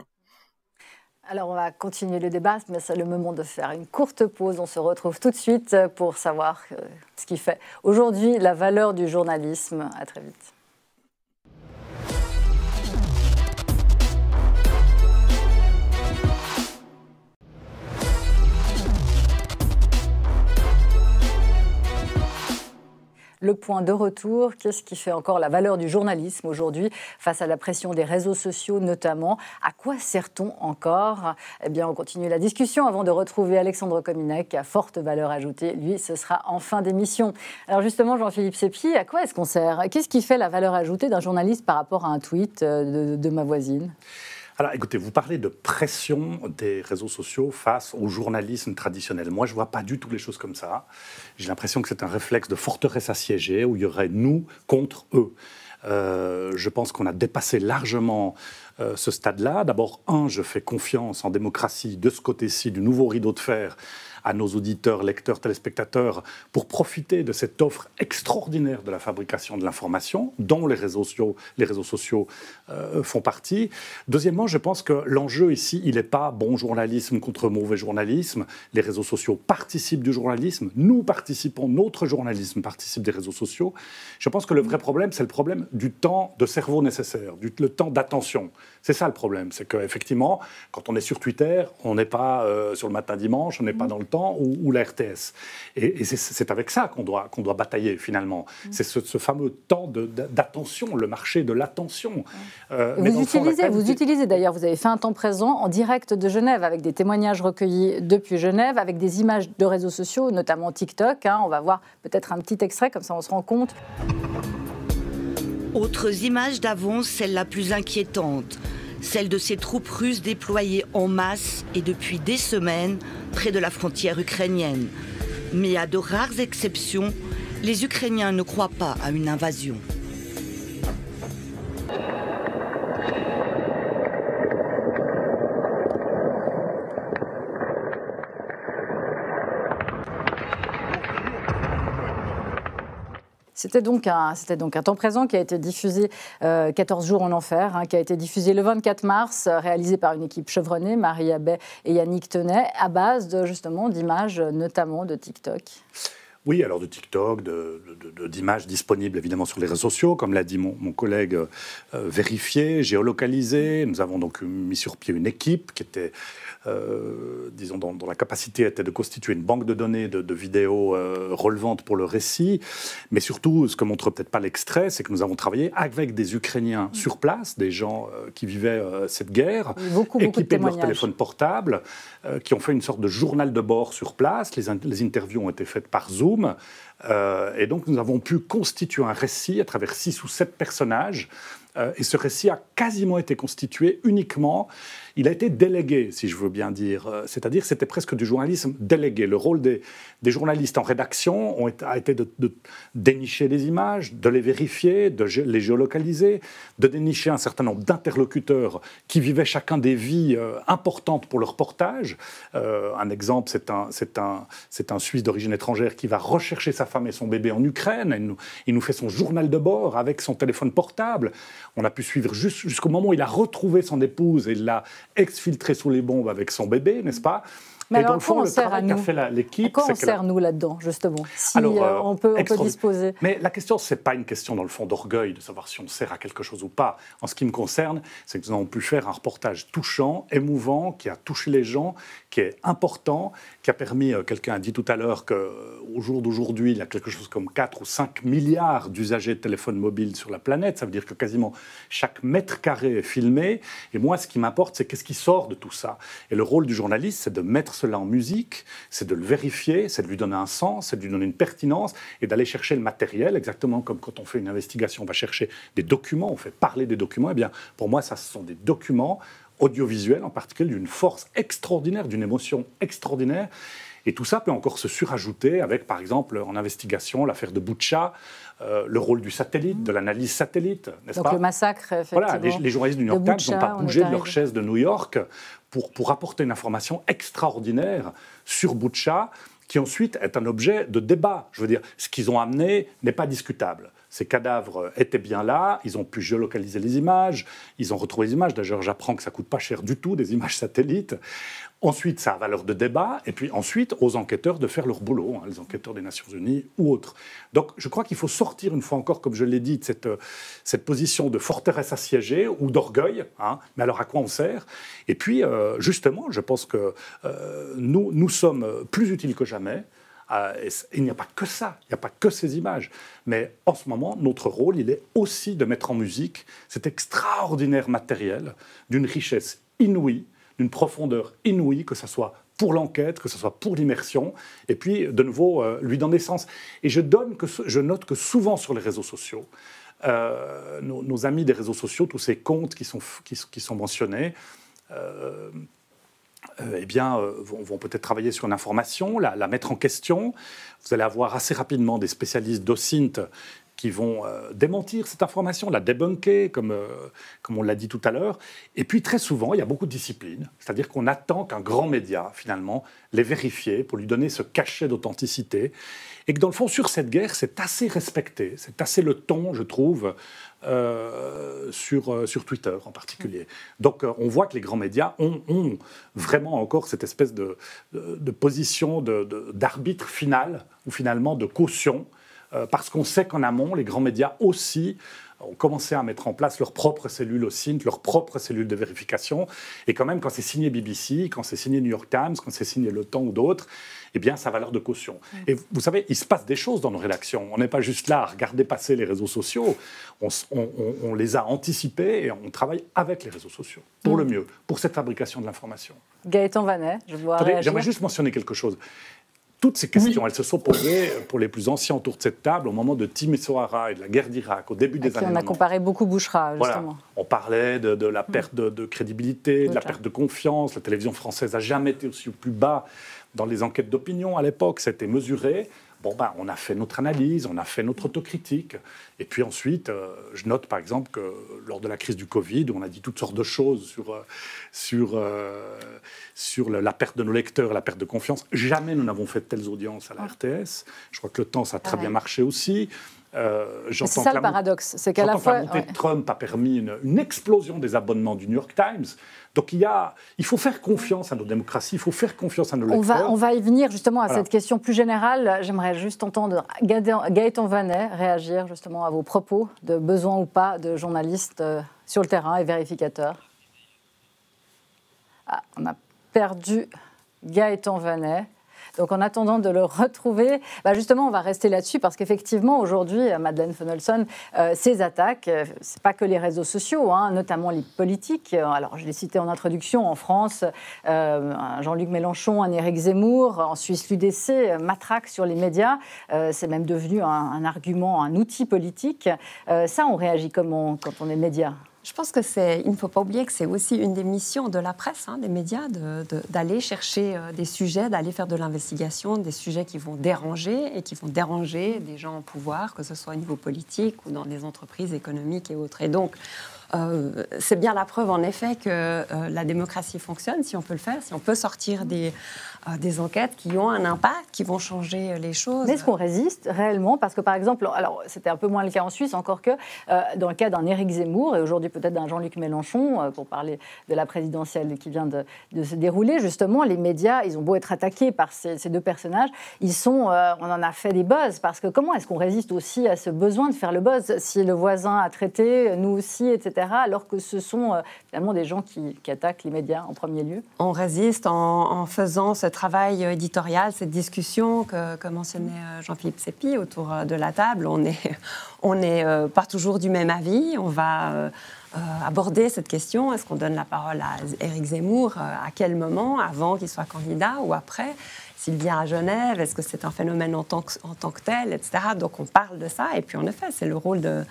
Alors, on va continuer le débat, mais c'est le moment de faire une courte pause. On se retrouve tout de suite pour savoir ce qui fait aujourd'hui la valeur du journalisme. À très vite. Le point de retour, qu'est-ce qui fait encore la valeur du journalisme aujourd'hui face à la pression des réseaux sociaux notamment? À quoi sert-on encore? Eh bien, on continue la discussion avant de retrouver Alexandre Kominek qui a forte valeur ajoutée. Lui, ce sera en fin d'émission. Alors justement, Jean-Philippe Sépi, à quoi est-ce qu'on sert? Qu'est-ce qui fait la valeur ajoutée d'un journaliste par rapport à un tweet de ma voisine? Alors écoutez, vous parlez de pression des réseaux sociaux face au journalisme traditionnel. Moi, je ne vois pas du tout les choses comme ça. J'ai l'impression que c'est un réflexe de forteresse assiégée où il y aurait nous contre eux. Je pense qu'on a dépassé largement ce stade-là. D'abord, je fais confiance en démocratie de ce côté-ci du nouveau rideau de fer à nos auditeurs, lecteurs, téléspectateurs pour profiter de cette offre extraordinaire de la fabrication de l'information dont les réseaux sociaux font partie. Deuxièmement, je pense que l'enjeu ici, il n'est pas bon journalisme contre mauvais journalisme. Les réseaux sociaux participent du journalisme. Nous participons, notre journalisme participe des réseaux sociaux. Je pense que le vrai problème, c'est le problème du temps de cerveau nécessaire, le temps d'attention. C'est ça le problème. C'est qu'effectivement, quand on est sur Twitter, on n'est pas sur le matin dimanche, on n'est pas dans le temps ou la RTS. Et c'est avec ça qu'on doit batailler finalement. C'est ce fameux temps d'attention, le marché de l'attention. Vous utilisez d'ailleurs, vous avez fait un temps présent en direct de Genève avec des témoignages recueillis depuis Genève, avec des images de réseaux sociaux, notamment TikTok. On va voir peut-être un petit extrait, comme ça on se rend compte. Autres images d'avance, celle la plus inquiétante, celle de ces troupes russes déployées en masse et depuis des semaines près de la frontière ukrainienne. Mais à de rares exceptions, les Ukrainiens ne croient pas à une invasion. C'était donc un temps présent qui a été diffusé 14 jours en enfer, qui a été diffusé le 24 mars, réalisé par une équipe chevronnée, Marie Abbé et Yannick Tenay, à base justement d'images, notamment de TikTok. Oui, alors de TikTok, d'images disponibles évidemment sur les réseaux sociaux, comme l'a dit mon collègue, vérifiées, géolocalisées. Nous avons donc mis sur pied une équipe qui était, disons, dont la capacité était de constituer une banque de données de vidéos relevantes pour le récit. Mais surtout, ce que montre peut-être pas l'extrait, c'est que nous avons travaillé avec des Ukrainiens sur place, des gens qui vivaient cette guerre, équipés de leur téléphone portable, qui ont fait une sorte de journal de bord sur place. Les interviews ont été faites par Zoom. Et donc, nous avons pu constituer un récit à travers 6 ou 7 personnages. Et ce récit a quasiment été constitué uniquement, il a été délégué, si je veux bien dire. C'est-à-dire, c'était presque du journalisme délégué. Le rôle des journalistes en rédaction a été de dénicher les images, de les vérifier, de les géolocaliser, de dénicher un certain nombre d'interlocuteurs qui vivaient chacun des vies importantes pour le reportage. Un exemple, c'est un Suisse d'origine étrangère qui va rechercher sa femme et son bébé en Ukraine. Il nous fait son journal de bord avec son téléphone portable. On a pu suivre jusqu'au moment où il a retrouvé son épouse et il l'a exfiltré sous les bombes avec son bébé, n'est-ce pas? Mais et alors, dans le fond, le travail qu'a fait l'équipe... Comment on sert, nous, là-dedans, justement, si alors, on peut disposer? Mais la question, ce n'est pas une question, dans le fond, d'orgueil, de savoir si on sert à quelque chose ou pas. En ce qui me concerne, c'est que nous avons pu faire un reportage touchant, émouvant, qui a touché les gens, qui est important, qui a permis, quelqu'un a dit tout à l'heure qu'au jour d'aujourd'hui, il y a quelque chose comme 4 ou 5 milliards d'usagers de téléphones mobiles sur la planète. Ça veut dire que quasiment chaque mètre carré est filmé. Et moi, ce qui m'importe, c'est qu'est-ce qui sort de tout ça. Et le rôle du journaliste, c'est de mettre cela en musique, c'est de le vérifier, c'est de lui donner un sens, c'est de lui donner une pertinence et d'aller chercher le matériel, exactement comme quand on fait une investigation, on va chercher des documents, on fait parler des documents. Eh bien, pour moi, ça, ce sont des documents audiovisuels, en particulier d'une force extraordinaire, d'une émotion extraordinaire. Et tout ça peut encore se surajouter avec, par exemple, en investigation, l'affaire de Boutcha, le rôle du satellite, de l'analyse satellite, n'est-ce pas? Donc le massacre, effectivement. Voilà, les journalistes du New York Times n'ont pas bougé de leur chaise de New York pour apporter une information extraordinaire sur Boutcha, qui ensuite est un objet de débat. Je veux dire, ce qu'ils ont amené n'est pas discutable. Ces cadavres étaient bien là, ils ont pu géolocaliser les images, ils ont retrouvé les images. D'ailleurs, j'apprends que ça ne coûte pas cher du tout, des images satellites. Ensuite, ça a valeur de débat, et puis ensuite, aux enquêteurs de faire leur boulot, les enquêteurs des Nations Unies ou autres. Donc, je crois qu'il faut sortir, une fois encore, comme je l'ai dit, de cette position de forteresse assiégée ou d'orgueil. Mais alors, à quoi on sert? Et puis, justement, je pense que nous sommes plus utiles que jamais. Il n'y a pas que ça, il n'y a pas que ces images. Mais en ce moment, notre rôle, il est aussi de mettre en musique cet extraordinaire matériel d'une richesse inouïe, d'une profondeur inouïe, que ce soit pour l'enquête, que ce soit pour l'immersion, et puis, de nouveau, lui donner sens. Et je note que souvent sur les réseaux sociaux, nos amis des réseaux sociaux, tous ces comptes qui sont mentionnés, vont peut-être travailler sur une information, la mettre en question. Vous allez avoir assez rapidement des spécialistes d'OSINT qui vont démentir cette information, la débunker, comme on l'a dit tout à l'heure. Et puis, très souvent, il y a beaucoup de disciplines. C'est-à-dire qu'on attend qu'un grand média, finalement, les vérifie pour lui donner ce cachet d'authenticité. Et que, dans le fond, sur cette guerre, c'est assez respecté. C'est assez le ton, je trouve, sur Twitter en particulier. Donc, on voit que les grands médias ont vraiment encore cette espèce de position d'arbitre final, ou finalement de caution, parce qu'on sait qu'en amont, les grands médias aussi ont commencé à mettre en place leurs propres cellules OSINT, leurs propres cellules de vérification. Et quand même, quand c'est signé BBC, quand c'est signé New York Times, quand c'est signé Le Temps ou d'autres, eh bien, ça a valeur de caution. Et vous savez, il se passe des choses dans nos rédactions. On n'est pas juste là à regarder passer les réseaux sociaux. On les a anticipés et on travaille avec les réseaux sociaux, pour le mieux, pour cette fabrication de l'information. Gaëtan Vanet, je vois réagir. J'aimerais juste mentionner quelque chose. Toutes ces questions, elles se sont posées pour les plus anciens autour de cette table au moment de Timisoara et de la guerre d'Irak, au début des années 90. On a comparé beaucoup Bouchra, justement. Voilà. On parlait de la perte de crédibilité, de la perte de confiance. La télévision française n'a jamais été aussi au plus bas dans les enquêtes d'opinion à l'époque. C'était mesuré. On a fait notre analyse, on a fait notre autocritique. Et puis ensuite, je note par exemple que lors de la crise du Covid, où on a dit toutes sortes de choses sur la perte de nos lecteurs, la perte de confiance, jamais nous n'avons fait de telles audiences à la RTS. Je crois que Le Temps, ça a très bien marché aussi. C'est ça le paradoxe, c'est qu'à la fois... La montée de Trump a permis une explosion des abonnements du New York Times. Donc il faut faire confiance à nos démocraties, il faut faire confiance à nos lecteurs. On va y venir justement à cette question plus générale. J'aimerais juste entendre Gaëtan Vannet réagir justement à vos propos de besoin ou pas de journalistes sur le terrain et vérificateurs. Ah, on a perdu Gaëtan Vannet. Donc en attendant de le retrouver, justement on va rester là-dessus parce qu'effectivement aujourd'hui, Madeleine Fenelson, ces attaques, c'est pas que les réseaux sociaux, notamment les politiques. Alors je l'ai cité en introduction, en France, Jean-Luc Mélenchon, un Éric Zemmour, en Suisse l'UDC, matraque sur les médias. C'est même devenu un argument, un outil politique. Ça, on réagit comment quand on est média ? Je pense il ne faut pas oublier que c'est aussi une des missions de la presse, des médias, d'aller chercher des sujets, d'aller faire de l'investigation, des sujets qui vont déranger des gens au pouvoir, que ce soit au niveau politique ou dans des entreprises économiques et autres. Et donc, c'est bien la preuve, en effet, que la démocratie fonctionne, si on peut le faire, si on peut sortir des enquêtes qui ont un impact, qui vont changer les choses. Mais est-ce qu'on résiste réellement ? Parce que, par exemple, alors c'était un peu moins le cas en Suisse, encore que dans le cas d'un Éric Zemmour, et aujourd'hui peut-être d'un Jean-Luc Mélenchon, pour parler de la présidentielle qui vient de se dérouler, justement, les médias, ils ont beau être attaqués par ces deux personnages, on en a fait des buzz, parce que comment est-ce qu'on résiste aussi à ce besoin de faire le buzz si le voisin a traité, nous aussi, etc., alors que ce sont finalement des gens qui attaquent les médias en premier lieu ? On résiste en faisant ce travail éditorial, cette discussion que mentionnait Jean-Philippe Sépi autour de la table. On n'est pas toujours du même avis. On va aborder cette question. Est-ce qu'on donne la parole à Éric Zemmour ? À quel moment ? Avant qu'il soit candidat ou après ? S'il vient à Genève, est-ce que c'est un phénomène en tant que tel, etc. Donc on parle de ça. Et puis en effet, c'est le rôle de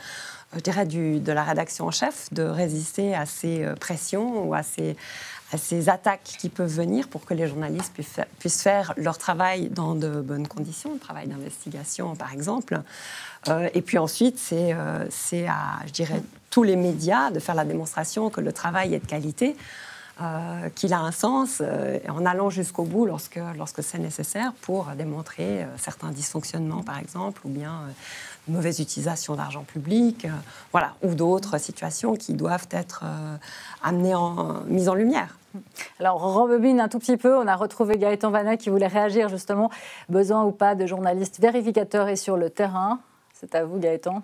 la rédaction en chef de résister à ces pressions ou à ces attaques qui peuvent venir pour que les journalistes puissent faire leur travail dans de bonnes conditions, le travail d'investigation par exemple. Et puis ensuite, c'est à, je dirais, tous les médias de faire la démonstration que le travail est de qualité, qu'il a un sens, en allant jusqu'au bout lorsque c'est nécessaire pour démontrer certains dysfonctionnements par exemple, ou bien une mauvaise utilisation d'argent public, ou d'autres situations qui doivent être mises en lumière. Alors, on rembobine un tout petit peu. On a retrouvé Gaëtan Vannet qui voulait réagir justement. Besoin ou pas de journalistes vérificateurs et sur le terrain. C'est à vous, Gaëtan.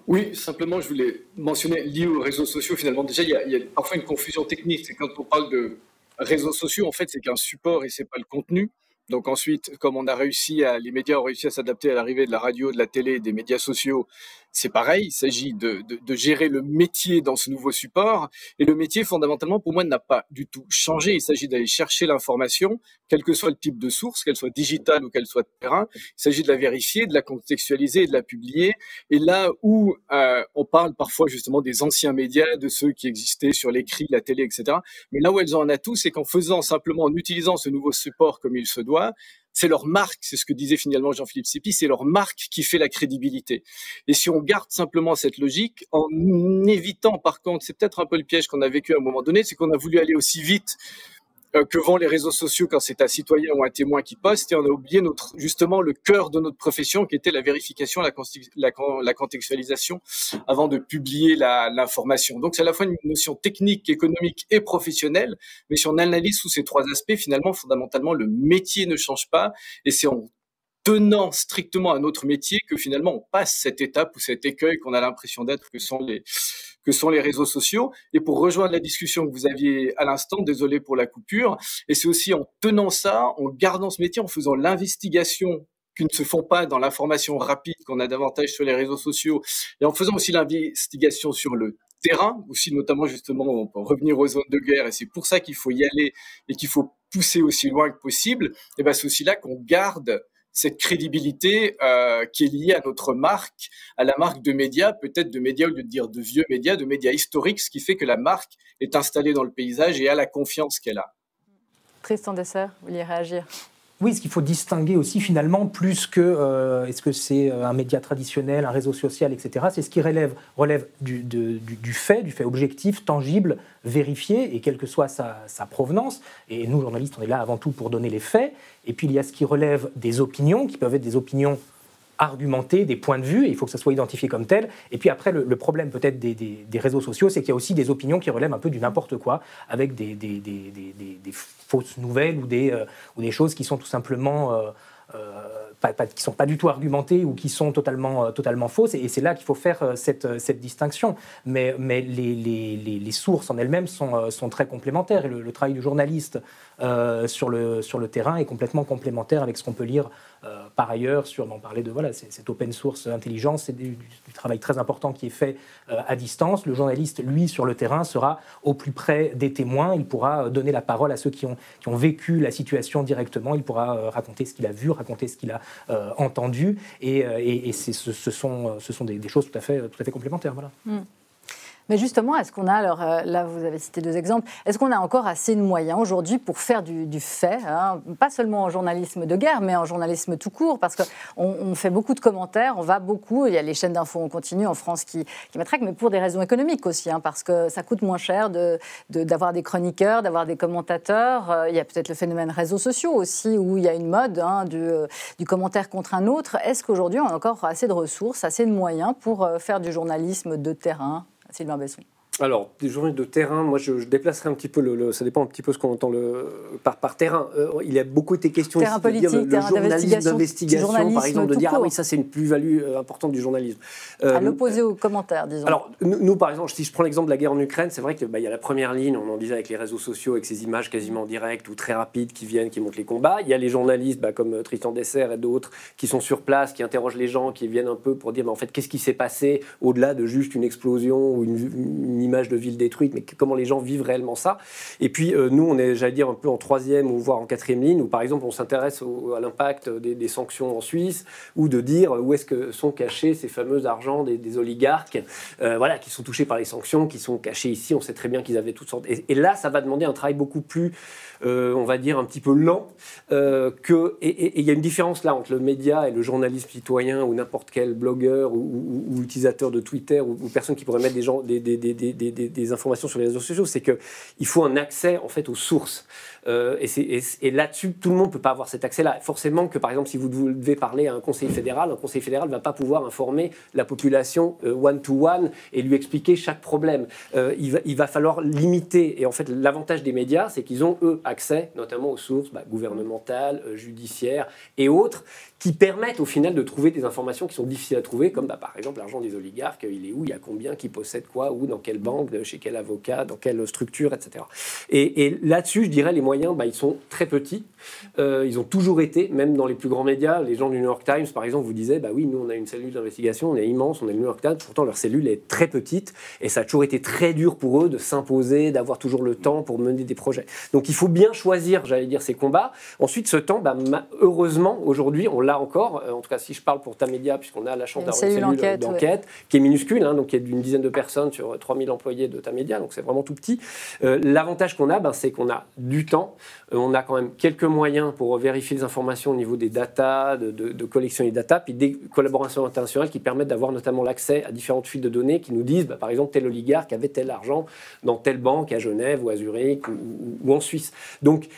Oui, simplement, je voulais mentionner, lié aux réseaux sociaux, finalement, déjà, il y a parfois une confusion technique. C'est quand on parle de réseaux sociaux, en fait, c'est qu'un support et c'est pas le contenu. Donc ensuite, comme les médias ont réussi à s'adapter à l'arrivée de la radio, de la télé, des médias sociaux, c'est pareil, il s'agit de gérer le métier dans ce nouveau support. Et le métier, fondamentalement, pour moi, n'a pas du tout changé. Il s'agit d'aller chercher l'information, quel que soit le type de source, qu'elle soit digitale ou qu'elle soit de terrain. Il s'agit de la vérifier, de la contextualiser et de la publier. Et là où on parle parfois justement des anciens médias, de ceux qui existaient sur l'écrit, la télé, etc. Mais là où elles ont un atout, c'est qu'en utilisant ce nouveau support comme il se doit, c'est leur marque, c'est ce que disait finalement Jean-Philippe Sépi, c'est leur marque qui fait la crédibilité. Et si on garde simplement cette logique, en évitant par contre, c'est peut-être un peu le piège qu'on a vécu à un moment donné, c'est qu'on a voulu aller aussi vite que vont les réseaux sociaux quand c'est un citoyen ou un témoin qui poste, et on a oublié justement le cœur de notre profession qui était la vérification, la contextualisation avant de publier l'information. Donc c'est à la fois une notion technique, économique et professionnelle, mais si on analyse sous ces trois aspects, finalement, fondamentalement, le métier ne change pas, et c'est en tenant strictement à notre métier que finalement on passe cette étape ou cet écueil qu'on a l'impression d'être que sont les réseaux sociaux. Et pour rejoindre la discussion que vous aviez à l'instant, désolé pour la coupure, et c'est aussi en tenant ça, en gardant ce métier, en faisant l'investigation qui ne se font pas dans l'information rapide qu'on a davantage sur les réseaux sociaux, et en faisant aussi l'investigation sur le terrain, aussi notamment justement pour revenir aux zones de guerre, et c'est pour ça qu'il faut y aller et qu'il faut pousser aussi loin que possible, et ben c'est aussi là qu'on garde cette crédibilité qui est liée à notre marque, à la marque de médias, peut-être de médias au lieu de dire de vieux médias, de médias historiques, ce qui fait que la marque est installée dans le paysage et a la confiance qu'elle a. Tristan Dessert, vous vouliez réagir ? Oui, ce qu'il faut distinguer aussi finalement, plus que est-ce que c'est un média traditionnel, un réseau social, etc., c'est ce qui relève du fait objectif, tangible, vérifié, et quelle que soit sa provenance. Et nous, journalistes, on est là avant tout pour donner les faits. Et puis il y a ce qui relève des opinions, qui peuvent être des opinions argumenter des points de vue, et il faut que ça soit identifié comme tel. Et puis après, le problème peut-être des réseaux sociaux, c'est qu'il y a aussi des opinions qui relèvent un peu du n'importe quoi, avec des fausses nouvelles ou des choses qui sont tout simplement qui ne sont pas du tout argumentées ou qui sont totalement fausses. Et c'est là qu'il faut faire cette distinction. Mais les sources en elles-mêmes sont très complémentaires. Et le travail du journaliste sur le terrain est complètement complémentaire avec ce qu'on peut lire par ailleurs sur, on parlait de cette open source intelligence, c'est du travail très important qui est fait à distance. Le journaliste, lui, sur le terrain, sera au plus près des témoins. Il pourra donner la parole à ceux qui ont vécu la situation directement. Il pourra raconter ce qu'il a vu, raconter ce qu'il a entendu. Et ce sont des choses tout à fait complémentaires. Voilà. Mais justement, est-ce qu'on a, alors là vous avez cité 2 exemples, est-ce qu'on a encore assez de moyens aujourd'hui pour faire du fait, hein, pas seulement en journalisme de guerre, mais en journalisme tout court, parce qu'on fait beaucoup de commentaires, on va beaucoup, il y a les chaînes d'infos en continu en France qui matraquent, mais pour des raisons économiques aussi, hein, parce que ça coûte moins cher d'avoir des chroniqueurs, d'avoir des commentateurs, il y a peut-être le phénomène réseaux sociaux aussi, où il y a une mode du commentaire contre un autre. Est-ce qu'aujourd'hui on a encore assez de ressources, assez de moyens pour faire du journalisme de terrain ? Sylvain Besson. Alors, des journalistes de terrain, moi je déplacerai un petit peu, ça dépend un petit peu ce qu'on entend par terrain. Il a beaucoup été question terrain ici politique, de dire le journalisme d'investigation, par exemple, de dire court. oui, ça c'est une plus-value importante du journalisme. À l'opposé aux commentaires, disons. Alors, nous par exemple, si je prends l'exemple de la guerre en Ukraine, c'est vrai qu'il y a la première ligne, on en disait avec les réseaux sociaux, avec ces images quasiment directes ou très rapides qui montrent les combats. Il y a les journalistes comme Tristan Dessert et d'autres qui sont sur place, qui interrogent les gens, qui viennent un peu pour dire mais en fait qu'est-ce qui s'est passé au-delà de juste une explosion ou une image de ville détruite, mais comment les gens vivent réellement ça. Et puis nous, on est, j'allais dire, un peu en 3e ou voire en 4e ligne, où par exemple on s'intéresse à l'impact des sanctions en Suisse, ou de dire où est-ce que sont cachés ces fameux argents des oligarques, qui sont touchés par les sanctions, qui sont cachés ici. On sait très bien qu'ils avaient toutes sortes. Et là, ça va demander un travail beaucoup plus, on va dire, un petit peu lent. Et il y a une différence là entre le média et le journalisme citoyen, ou n'importe quel blogueur ou utilisateur de Twitter ou personne qui pourrait mettre des informations sur les réseaux sociaux, c'est qu'il faut un accès en fait aux sources. Et là-dessus, tout le monde ne peut pas avoir cet accès-là. Forcément que, par exemple, si vous devez parler à un conseiller fédéral ne va pas pouvoir informer la population one-to-one et lui expliquer chaque problème. Il va falloir limiter. Et en fait, l'avantage des médias, c'est qu'ils ont, eux, accès notamment aux sources gouvernementales, judiciaires et autres, qui permettent au final de trouver des informations qui sont difficiles à trouver, comme par exemple l'argent des oligarques, il est où, il y a combien, qui possède quoi, où, dans quelle banque, chez quel avocat, dans quelle structure, etc. Et là-dessus, je dirais, les moyens, ils sont très petits. Ils ont toujours été, même dans les plus grands médias, les gens du New York Times, par exemple, vous disaient, oui, nous, on a une cellule d'investigation, on est immense, on est le New York Times, pourtant leur cellule est très petite, et ça a toujours été très dur pour eux de s'imposer, d'avoir toujours le temps pour mener des projets. Donc il faut bien choisir, j'allais dire, ces combats. Ensuite, ce temps, heureusement, aujourd'hui, on l'a encore, en tout cas, si je parle pour Tamedia, puisqu'on a la chance d'avoir une cellule d'enquête qui est minuscule, donc qui est d'une dizaine de personnes sur 3000 employés de Tamedia, donc c'est vraiment tout petit. L'avantage qu'on a, c'est qu'on a du temps, on a quand même quelques moyens pour vérifier les informations au niveau des datas, de collection des datas, puis des collaborations internationales qui permettent d'avoir notamment l'accès à différentes fuites de données qui nous disent, par exemple, tel oligarque avait tel argent dans telle banque à Genève ou à Zurich ou en Suisse. Donc,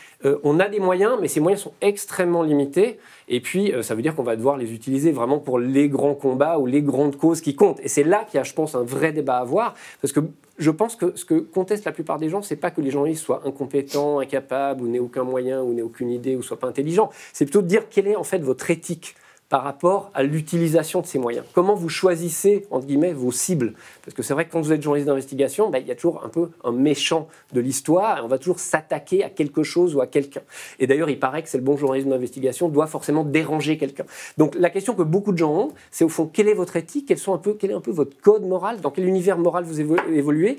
on a des moyens, mais ces moyens sont extrêmement limités. Et puis, ça veut dire qu'on va devoir les utiliser vraiment pour les grands combats ou les grandes causes qui comptent. Et c'est là qu'il y a, je pense, un vrai débat à avoir. Parce que je pense que ce que contestent la plupart des gens, c'est pas que les journalistes soient incompétents, incapables, ou n'aient aucun moyen, ou n'aient aucune idée, ou soient pas intelligents. C'est plutôt de dire quelle est en fait votre éthique par rapport à l'utilisation de ces moyens. Comment vous choisissez, entre guillemets, vos cibles? Parce que c'est vrai que quand vous êtes journaliste d'investigation, il y a toujours un peu un méchant de l'histoire, et on va toujours s'attaquer à quelque chose ou à quelqu'un. Et d'ailleurs, il paraît que c'est le bon journalisme d'investigation doit forcément déranger quelqu'un. Donc la question que beaucoup de gens ont, c'est au fond, quelle est votre éthique? Quel est un peu votre code moral? Dans quel univers moral vous évoluez?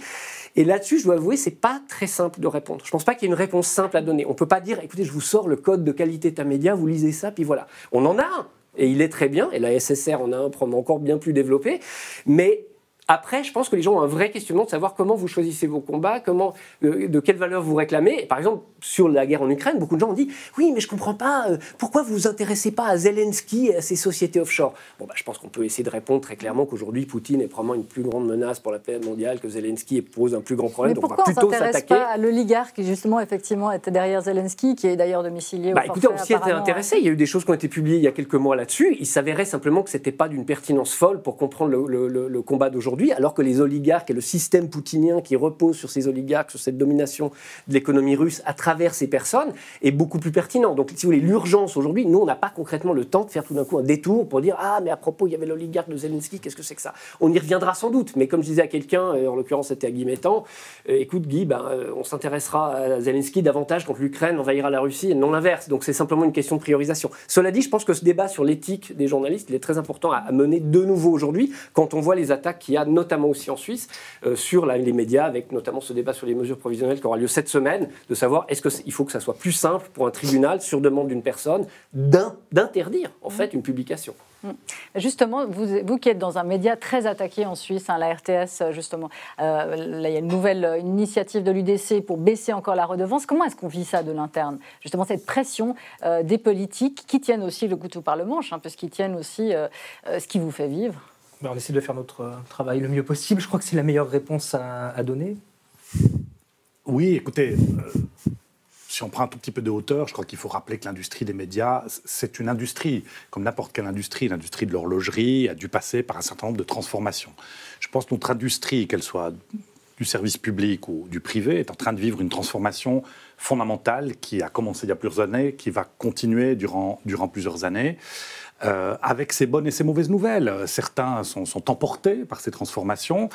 Et là-dessus, je dois avouer, c'est pas très simple de répondre. Je pense pas qu'il y ait une réponse simple à donner. On peut pas dire, écoutez, je vous sors le code de qualité Tamedia, vous lisez ça, puis voilà. On en a un. Et il est très bien, et la SSR en a un probablement encore bien plus développé, mais Après, je pense que les gens ont un vrai questionnement de savoir comment vous choisissez vos combats, de quelles valeurs vous réclamez. Par exemple, sur la guerre en Ukraine, beaucoup de gens ont dit « Oui, mais je ne comprends pas, pourquoi vous ne vous intéressez pas à Zelensky et à ses sociétés offshore ?» Bon, je pense qu'on peut essayer de répondre très clairement qu'aujourd'hui, Poutine est probablement une plus grande menace pour la paix mondiale, que Zelensky pose un plus grand problème. Mais donc pourquoi on va plutôt on ne s'intéresse s'attaquer pas à l'oligarque qui, justement, effectivement, était derrière Zelensky, qui est d'ailleurs domicilié au forfait, écoutez, on s'y était intéressé. Il y a eu des choses qui ont été publiées il y a quelques mois là-dessus. Il s'avérait simplement que ce n'était pas d'une pertinence folle pour comprendre le combat d'aujourd'hui, alors que les oligarques et le système poutinien qui repose sur ces oligarques, sur cette domination de l'économie russe à travers ces personnes, est beaucoup plus pertinent. Donc, si vous voulez, l'urgence aujourd'hui, nous, on n'a pas concrètement le temps de faire tout d'un coup un détour pour dire « Ah, mais à propos, il y avait l'oligarque de Zelensky, qu'est-ce que c'est que ça ?» On y reviendra sans doute, mais comme je disais à quelqu'un, en l'occurrence c'était à Guy Mettan, écoute Guy, on s'intéressera à Zelensky davantage quand l'Ukraine envahira la Russie et non l'inverse. Donc c'est simplement une question de priorisation. Cela dit, je pense que ce débat sur l'éthique des journalistes, il est très important à mener de nouveau aujourd'hui, quand on voit les attaques qu'il y a, notamment aussi en Suisse, sur les médias, avec notamment ce débat sur les mesures provisionnelles qui aura lieu cette semaine, de savoir est-ce qu'il faut que ça soit plus simple pour un tribunal, sur demande d'une personne, d'interdire en fait une publication. Justement, vous qui êtes dans un média très attaqué en Suisse, la RTS, justement, là, il y a une initiative de l'UDC pour baisser encore la redevance. Comment est-ce qu'on vit ça de l'interne? Justement, cette pression des politiques qui tiennent aussi le couteau par le manche, parce qu'ils tiennent aussi ce qui vous fait vivre. On essaie de faire notre travail le mieux possible. Je crois que c'est la meilleure réponse à donner. Oui, écoutez... Si on prend un tout petit peu de hauteur, je crois qu'il faut rappeler que l'industrie des médias, c'est une industrie, comme n'importe quelle industrie. L'industrie de l'horlogerie a dû passer par un certain nombre de transformations. Je pense que notre industrie, qu'elle soit du service public ou du privé, est en train de vivre une transformation fondamentale qui a commencé il y a plusieurs années, qui va continuer durant plusieurs années. Avec ses bonnes et ses mauvaises nouvelles. Certains sont emportés par ces transformations,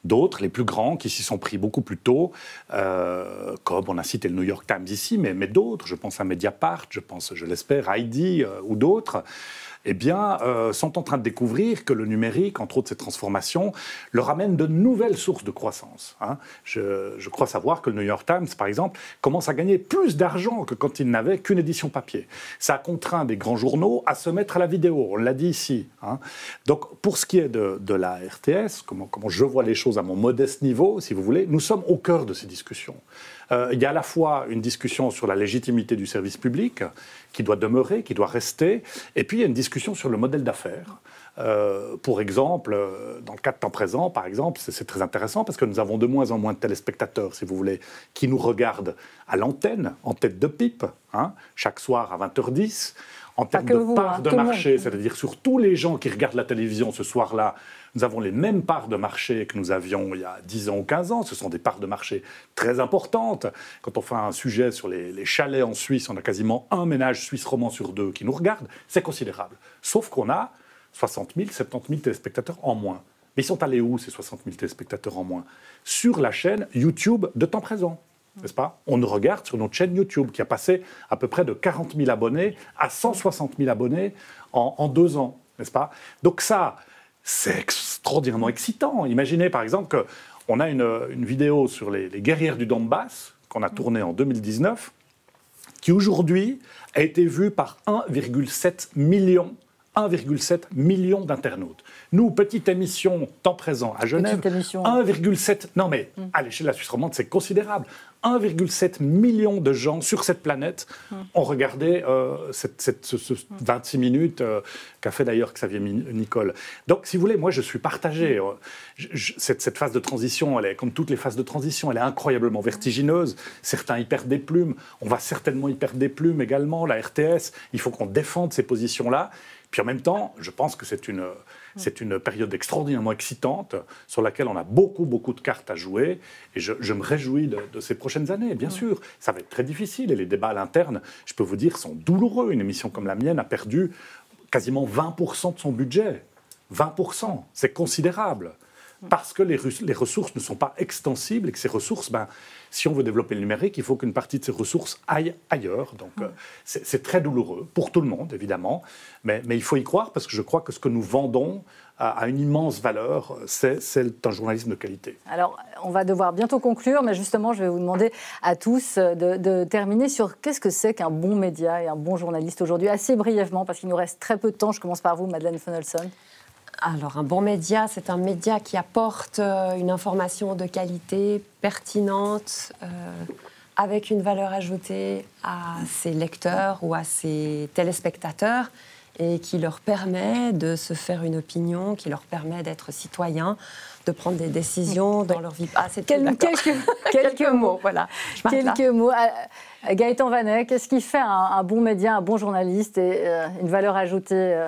d'autres, les plus grands, qui s'y sont pris beaucoup plus tôt, comme on a cité le New York Times ici, mais d'autres, je pense à Mediapart, je pense, je l'espère, à ID ou d'autres, sont en train de découvrir que le numérique, entre autres ces transformations, leur amène de nouvelles sources de croissance. Je crois savoir que le New York Times, par exemple, commence à gagner plus d'argent que quand il n'avait qu'une édition papier. Ça a contraint des grands journaux à se mettre à la vidéo, on l'a dit ici. Donc, pour ce qui est de la RTS, comment je vois les choses à mon modeste niveau, si vous voulez, nous sommes au cœur de ces discussions. Il y a à la fois une discussion sur la légitimité du service public, qui doit demeurer, qui doit rester, et puis il y a une discussion sur le modèle d'affaires. Pour exemple, dans le cas de Temps Présent, par exemple, c'est très intéressant parce que nous avons de moins en moins de téléspectateurs, si vous voulez, qui nous regardent à l'antenne, en tête de pipe, chaque soir à 20h10, en termes de part de marché, c'est-à-dire sur tous les gens qui regardent la télévision ce soir-là, nous avons les mêmes parts de marché que nous avions il y a 10 ans ou 15 ans. Ce sont des parts de marché très importantes. Quand on fait un sujet sur les chalets en Suisse, on a quasiment un ménage suisse romand sur deux qui nous regarde. C'est considérable. Sauf qu'on a 60 000, 70 000 téléspectateurs en moins. Mais ils sont allés où, ces 60 000 téléspectateurs en moins? Sur la chaîne YouTube de Temps Présent. N'est-ce pas? On nous regarde sur notre chaîne YouTube qui a passé à peu près de 40 000 abonnés à 160 000 abonnés en 2 ans. N'est-ce pas? Donc ça, c'est extraordinairement excitant. Imaginez par exemple qu'on a une vidéo sur les guerrières du Donbass qu'on a tournée en 2019 qui aujourd'hui a été vue par 1,7 million d'internautes. Nous, petite émission, Temps Présent à Genève, 1,7... Non mais, à l'échelle de la Suisse romande, c'est considérable. 1,7 million de gens sur cette planète ont regardé ce 26 minutes qu'a fait d'ailleurs Xavier Nicole. Donc, si vous voulez, moi, je suis partagé. Cette phase de transition, elle est, comme toutes les phases de transition, elle est incroyablement vertigineuse. Certains y perdent des plumes. On va certainement y perdre des plumes également. La RTS, il faut qu'on défende ces positions-là. Puis en même temps, je pense que c'est une période extraordinairement excitante sur laquelle on a beaucoup de cartes à jouer. Et je me réjouis de ces prochaines années, bien sûr. Ça va être très difficile et les débats à l'interne, je peux vous dire, sont douloureux. Une émission comme la mienne a perdu quasiment 20% de son budget. 20%, c'est considérable. Parce que les ressources ne sont pas extensibles et que ces ressources, si on veut développer le numérique, il faut qu'une partie de ces ressources aille ailleurs. Donc c'est très douloureux pour tout le monde, évidemment. Mais il faut y croire parce que je crois que ce que nous vendons a une immense valeur, c'est un journalisme de qualité. Alors, on va devoir bientôt conclure, mais justement, je vais vous demander à tous de terminer sur qu'est-ce que c'est qu'un bon média et un bon journaliste aujourd'hui, assez brièvement, parce qu'il nous reste très peu de temps. Je commence par vous, Madeleine Funnelson. Alors, un bon média, c'est un média qui apporte une information de qualité, pertinente, avec une valeur ajoutée à ses lecteurs ou à ses téléspectateurs, et qui leur permet de se faire une opinion, qui leur permet d'être citoyens, de prendre des décisions dans leur vie. Ah, c'est quelques mots, voilà. Quelques mots. Gaëtan Vanet, qu'est-ce qui fait un bon média, un bon journaliste et une valeur ajoutée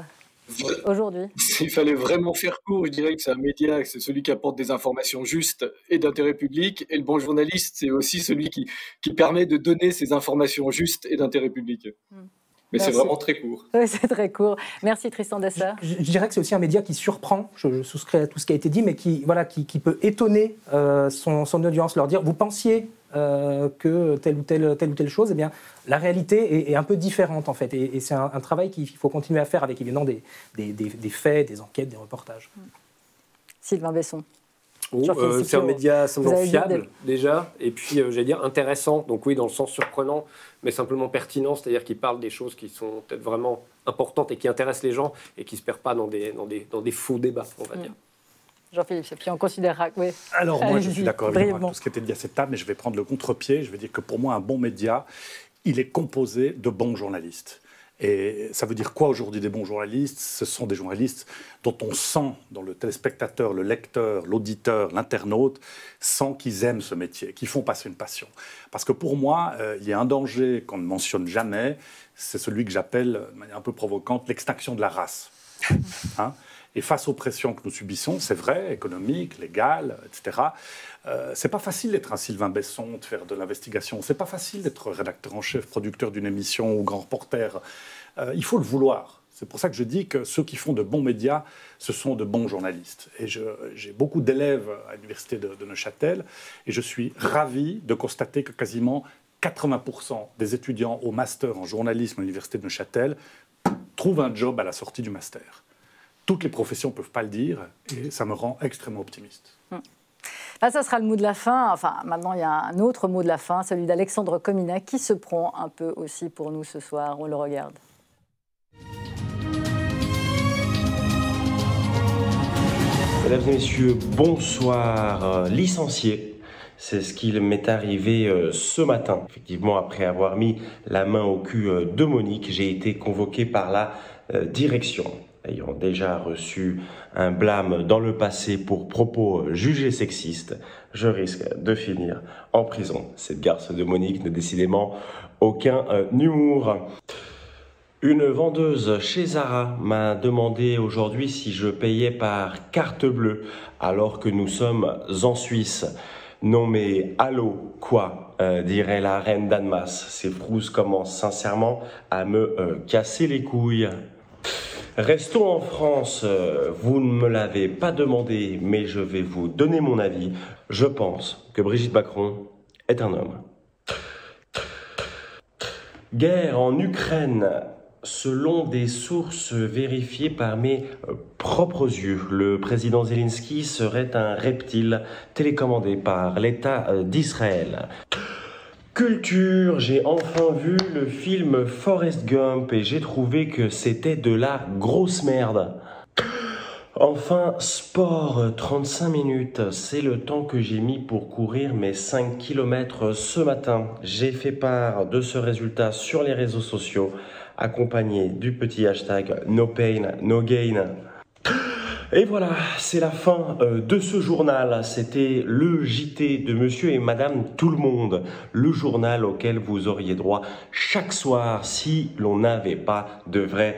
aujourd'hui? S'il fallait vraiment faire court, je dirais que c'est un média, c'est celui qui apporte des informations justes et d'intérêt public. Et le bon journaliste, c'est aussi celui qui permet de donner ces informations justes et d'intérêt public. Mais c'est vraiment très court. Oui, c'est très court. Merci Tristan Dessert. Je dirais que c'est aussi un média qui surprend, je souscris à tout ce qui a été dit, mais qui peut étonner son audience, leur dire « vous pensiez que telle ou telle chose », eh bien, la réalité est un peu différente en fait. Et c'est un travail qu'il faut continuer à faire avec évidemment des faits, des enquêtes, des reportages. Sylvain Besson. C'est un média simplement fiable, déjà, et puis, j'allais dire, intéressant, donc oui, dans le sens surprenant, mais simplement pertinent, c'est-à-dire qu'il parle des choses qui sont peut-être vraiment importantes et qui intéressent les gens, et qui ne se perdent pas dans des faux débats, on va dire. Jean-Philippe, et puis on considérera que oui. Alors moi, je suis d'accord avec tout ce qui était dit à cette table, mais je vais prendre le contre-pied. Je vais dire que pour moi, un bon média, il est composé de bons journalistes. Et ça veut dire quoi aujourd'hui des bons journalistes? Ce sont des journalistes dont on sent, dans le téléspectateur, le lecteur, l'auditeur, l'internaute, sent qu'ils aiment ce métier, qu'ils font passer une passion. Parce que pour moi, il y a un danger qu'on ne mentionne jamais, c'est celui que j'appelle, de manière un peu provocante, l'extinction de la race. Et face aux pressions que nous subissons, c'est vrai, économiques, légales, etc., c'est pas facile d'être un Sylvain Besson, de faire de l'investigation. C'est pas facile d'être rédacteur en chef, producteur d'une émission ou grand reporter. Il faut le vouloir. C'est pour ça que je dis que ceux qui font de bons médias, ce sont de bons journalistes. Et j'ai beaucoup d'élèves à l'université de Neuchâtel, et je suis ravi de constater que quasiment 80% des étudiants au master en journalisme à l'université de Neuchâtel trouvent un job à la sortie du master. Toutes les professions ne peuvent pas le dire, et ça me rend extrêmement optimiste. Là, ça sera le mot de la fin. Enfin, maintenant, il y a un autre mot de la fin, celui d'Alexandre Kominac, qui se prend un peu aussi pour nous ce soir. On le regarde. Mesdames et messieurs, bonsoir. Licencié, c'est ce qu'il m'est arrivé ce matin. Effectivement, après avoir mis la main au cul de Monique, j'ai été convoqué par la direction. Ayant déjà reçu un blâme dans le passé pour propos jugés sexistes, je risque de finir en prison. Cette garce de Monique n'a décidément aucun humour. Une vendeuse chez Zara m'a demandé aujourd'hui si je payais par carte bleue alors que nous sommes en Suisse. Non mais allô, quoi dirait la reine d'Annemasse. Ces frousses commencent sincèrement à me casser les couilles. Restons en France, vous ne me l'avez pas demandé, mais je vais vous donner mon avis. Je pense que Brigitte Macron est un homme. Guerre en Ukraine. Selon des sources vérifiées par mes propres yeux, le président Zelensky serait un reptile télécommandé par l'État d'Israël. Culture, j'ai enfin vu le film Forrest Gump et j'ai trouvé que c'était de la grosse merde. Enfin, sport, 35 minutes, c'est le temps que j'ai mis pour courir mes 5 km ce matin. J'ai fait part de ce résultat sur les réseaux sociaux, accompagné du petit hashtag No Pain, No Gain. Et voilà, c'est la fin de ce journal. C'était le JT de Monsieur et Madame Tout-le-Monde, le journal auquel vous auriez droit chaque soir si l'on n'avait pas de vrais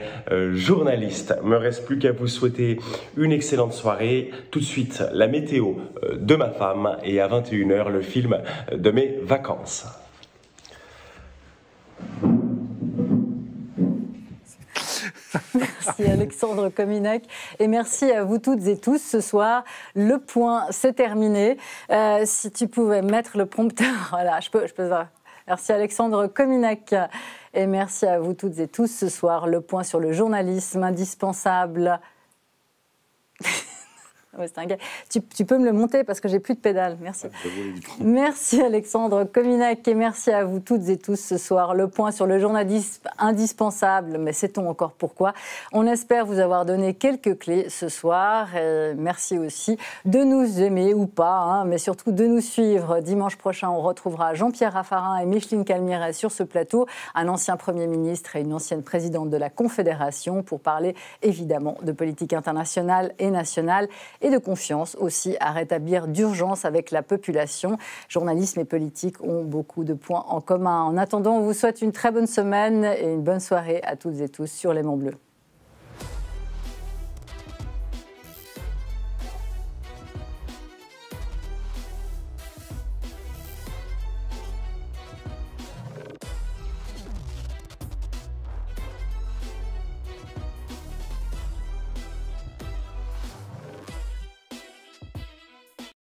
journalistes. Me reste plus qu'à vous souhaiter une excellente soirée. Tout de suite, la météo de ma femme et à 21h, le film de mes vacances. Merci Alexandre Kominac et merci à vous toutes et tous ce soir. Le point, c'est terminé. Si tu pouvais mettre le prompteur, voilà, je peux. Merci Alexandre Kominac et merci à vous toutes et tous ce soir. Le point sur le journalisme indispensable. Ouais, c'est un gars. Tu peux me le monter parce que j'ai plus de pédale. Merci. Merci Alexandre Kominec et merci à vous toutes et tous ce soir. Le point sur le journalisme indispensable, mais sait-on encore pourquoi? On espère vous avoir donné quelques clés ce soir. Et merci aussi de nous aimer ou pas, hein, mais surtout de nous suivre. Dimanche prochain, on retrouvera Jean-Pierre Raffarin et Micheline Calmiret sur ce plateau, un ancien Premier ministre et une ancienne présidente de la Confédération, pour parler évidemment de politique internationale et nationale et de confiance aussi à rétablir d'urgence avec la population. Journalisme et politique ont beaucoup de points en commun. En attendant, on vous souhaite une très bonne semaine et une bonne soirée à toutes et tous sur l'Aimant Bleu.